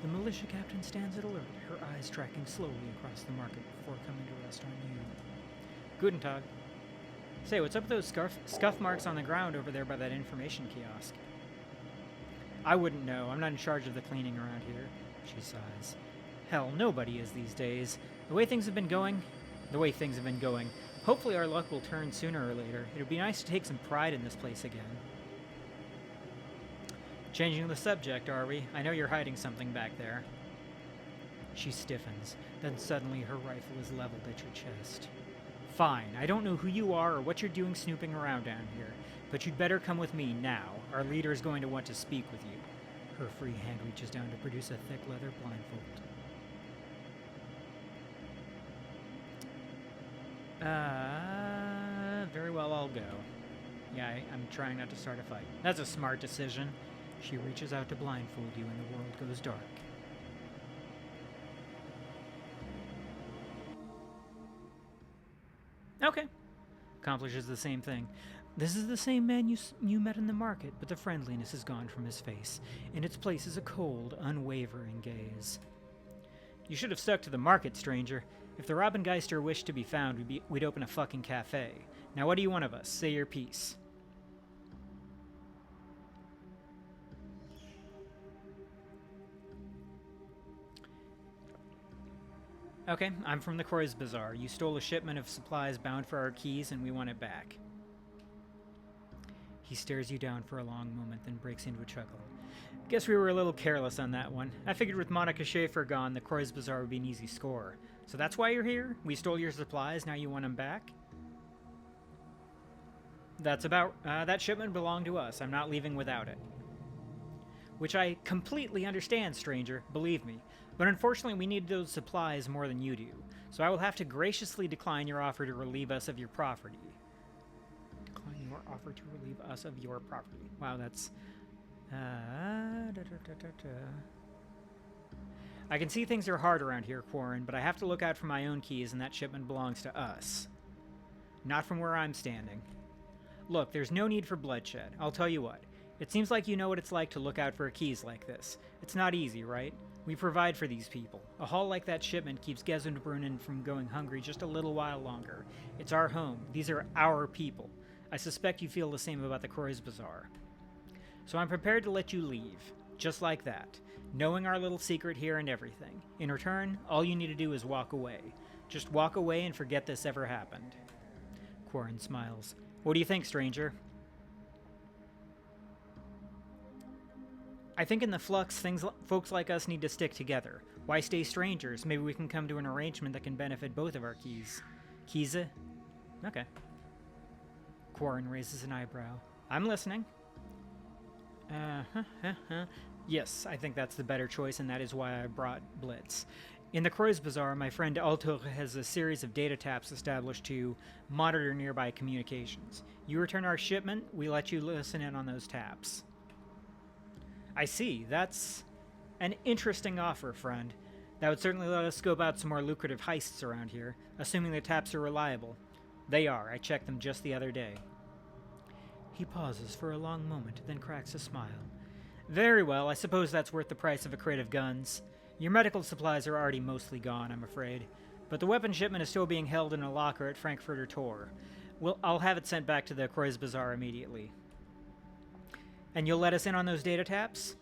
The militia captain stands at alert, her eyes tracking slowly across the market before coming to rest on you. Guten Tag. Say, what's up with those scuff marks on the ground over there by that information kiosk? I wouldn't know. I'm not in charge of the cleaning around here. She sighs. Hell, nobody is these days. The way things have been going, the way things have been going. Hopefully our luck will turn sooner or later. It would be nice to take some pride in this place again. Changing the subject, are we? I know you're hiding something back there. She stiffens. Then suddenly her rifle is leveled at your chest. Fine, I don't know who you are or what you're doing snooping around down here, but you'd better come with me now. Our leader is going to want to speak with you. Her free hand reaches down to produce a thick leather blindfold. Very well, I'll go. Yeah, I'm trying not to start a fight. That's a smart decision. She reaches out to blindfold you and the world goes dark. Okay. Accomplishes the same thing. This is the same man you met in the market, but the friendliness is gone from his face. In its place is a cold, unwavering gaze. You should have stuck to the market, stranger. If the Robengeister wished to be found, we'd open a fucking cafe. Now what do you want of us? Say your piece. Okay, I'm from the Croix Bazaar. You stole a shipment of supplies bound for our keys, and we want it back. He stares you down for a long moment, then breaks into a chuckle. Guess we were a little careless on that one. I figured with Monica Schaefer gone, the Croix Bazaar would be an easy score. So that's why you're here? We stole your supplies, now you want them back? That's about... that shipment belonged to us. I'm not leaving without it. Which I completely understand, stranger, believe me. But unfortunately, we need those supplies more than you do. So I will have to graciously decline your offer to relieve us of your property. Decline your offer to relieve us of your property. Wow, that's... I can see things are hard around here, Quarren, but I have to look out for my own keys, and that shipment belongs to us. Not from where I'm standing. Look, there's no need for bloodshed. I'll tell you what. It seems like you know what it's like to look out for keys like this. It's not easy, right? We provide for these people. A haul like that shipment keeps Gesundbrunnen from going hungry just a little while longer. It's our home. These are our people. I suspect you feel the same about the Croix Bazaar. So I'm prepared to let you leave. Just like that. Knowing our little secret here and everything. In return, all you need to do is walk away. Just walk away and forget this ever happened. Quarren smiles. What do you think, stranger? I think in the flux, folks like us need to stick together. Why stay strangers? Maybe we can come to an arrangement that can benefit both of our keys. Kiese? Okay. Quarren raises an eyebrow. I'm listening. Yes, I think that's the better choice, and that is why I brought Blitz. In the Croix Bazaar, my friend Altor has a series of data taps established to monitor nearby communications. You return our shipment, we let you listen in on those taps. I see. That's an interesting offer, friend. That would certainly let us scope out some more lucrative heists around here, assuming the taps are reliable. They are. I checked them just the other day. He pauses for a long moment, then cracks a smile. Very well, I suppose that's worth the price of a crate of guns. Your medical supplies are already mostly gone, I'm afraid. But the weapon shipment is still being held in a locker at Frankfurter Tor. I'll have it sent back to the Croix Bazaar immediately. And you'll let us in on those data taps?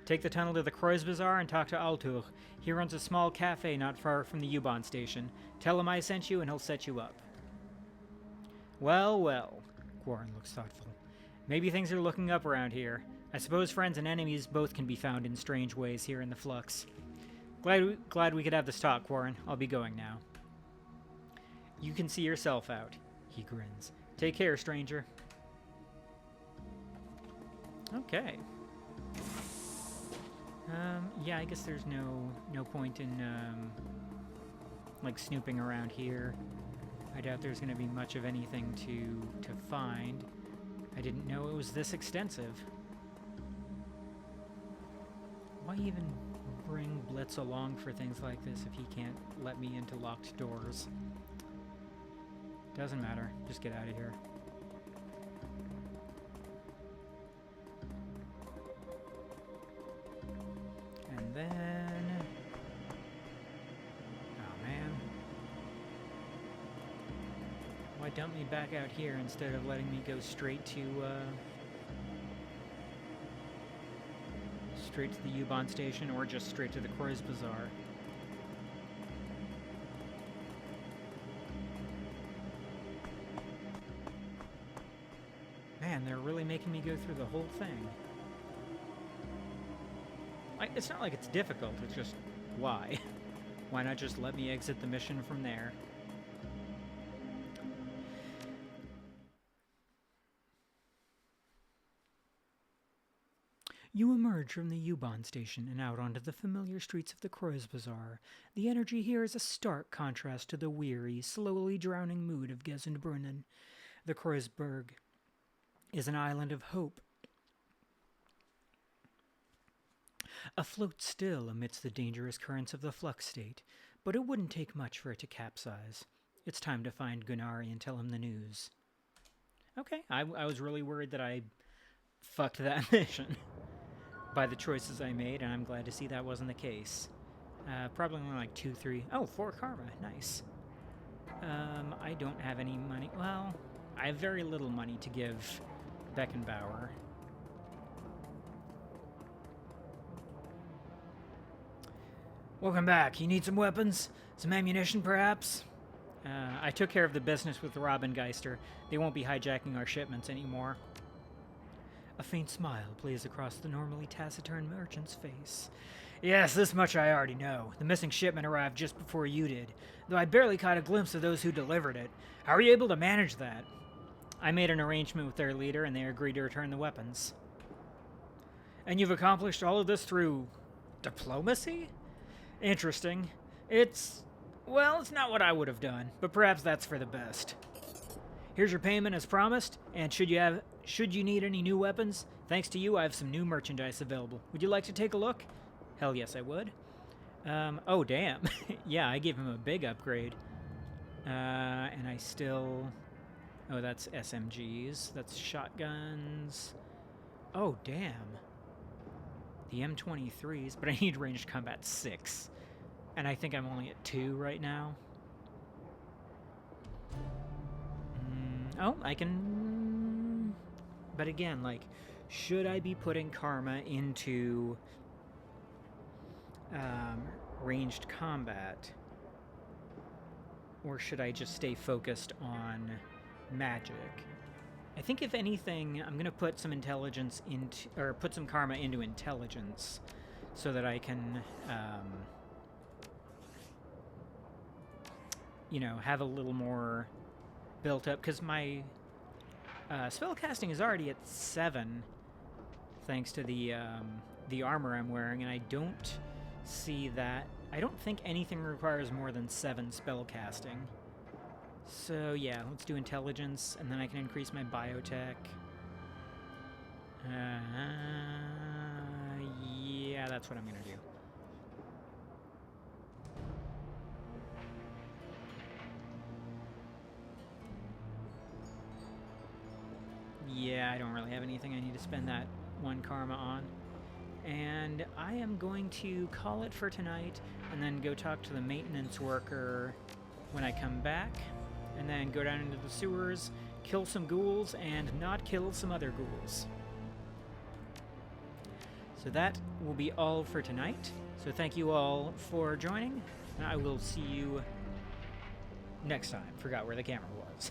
Take the tunnel to the Croix Bazaar and talk to Altur. He runs a small cafe not far from the U-Bahn station. Tell him I sent you and he'll set you up. Well, well. Quarren looks thoughtful. Maybe things are looking up around here. I suppose friends and enemies both can be found in strange ways here in the Flux. Glad we could have this talk, Quarren. I'll be going now. You can see yourself out. He grins. Take care, stranger. Okay. Yeah, I guess there's no point in, like, snooping around here. I doubt there's going to be much of anything to find. I didn't know it was this extensive. Why even bring Blitz along for things like this if he can't let me into locked doors? Doesn't matter. Just get out of here. And then... oh, man. Why dump me back out here instead of letting me go straight to the U-Bahn station, or just straight to the Croix Bazaar? Man, they're really making me go through the whole thing. It's not like it's difficult, it's just, why? Why not just let me exit the mission from there? You emerge from the U-Bahn station and out onto the familiar streets of the Kreuz Bazaar. The energy here is a stark contrast to the weary, slowly drowning mood of Gesundbrunnen. The Kreuzberg is an island of hope, afloat still amidst the dangerous currents of the flux state, but it wouldn't take much for it to capsize. It's time to find Gunnari and tell him the news. Okay, I was really worried that I fucked that mission by the choices I made, and I'm glad to see that wasn't the case. Probably only like 2, 3... Oh, 4 karma. Nice. I don't have any money. Well, I have very little money to give Beckenbauer. Welcome back. You need some weapons? Some ammunition, perhaps? I took care of the business with Robengeister. They won't be hijacking our shipments anymore. A faint smile plays across the normally taciturn merchant's face. Yes, this much I already know. The missing shipment arrived just before you did, though I barely caught a glimpse of those who delivered it. How were you able to manage that? I made an arrangement with their leader, and they agreed to return the weapons. And you've accomplished all of this through diplomacy? Interesting. Well, it's not what I would have done, but perhaps that's for the best. Here's your payment as promised, and should you need any new weapons, thanks to you I have some new merchandise available. Would you like to take a look? Hell yes, I would. Oh damn. Yeah, I gave him a big upgrade. And I still... Oh, that's SMGs. That's shotguns. Oh, damn. The M23s, but I need ranged combat 6. And I think I'm only at 2 right now. Oh, I can... But again, like, should I be putting karma into ranged combat? Or should I just stay focused on magic? I think if anything, I'm going to put some intelligence into... Or put some karma into intelligence so that I can... you know, have a little more built up, because my spellcasting is already at 7, thanks to the armor I'm wearing, and I don't see that. I don't think anything requires more than 7 spellcasting. So yeah, let's do intelligence, and then I can increase my biotech. Yeah, that's what I'm gonna do. Yeah, I don't really have anything I need to spend that 1 karma on. And I am going to call it for tonight, and then go talk to the maintenance worker when I come back, and then go down into the sewers, kill some ghouls, and not kill some other ghouls. So that will be all for tonight. So thank you all for joining, and I will see you next time. Forgot where the camera was.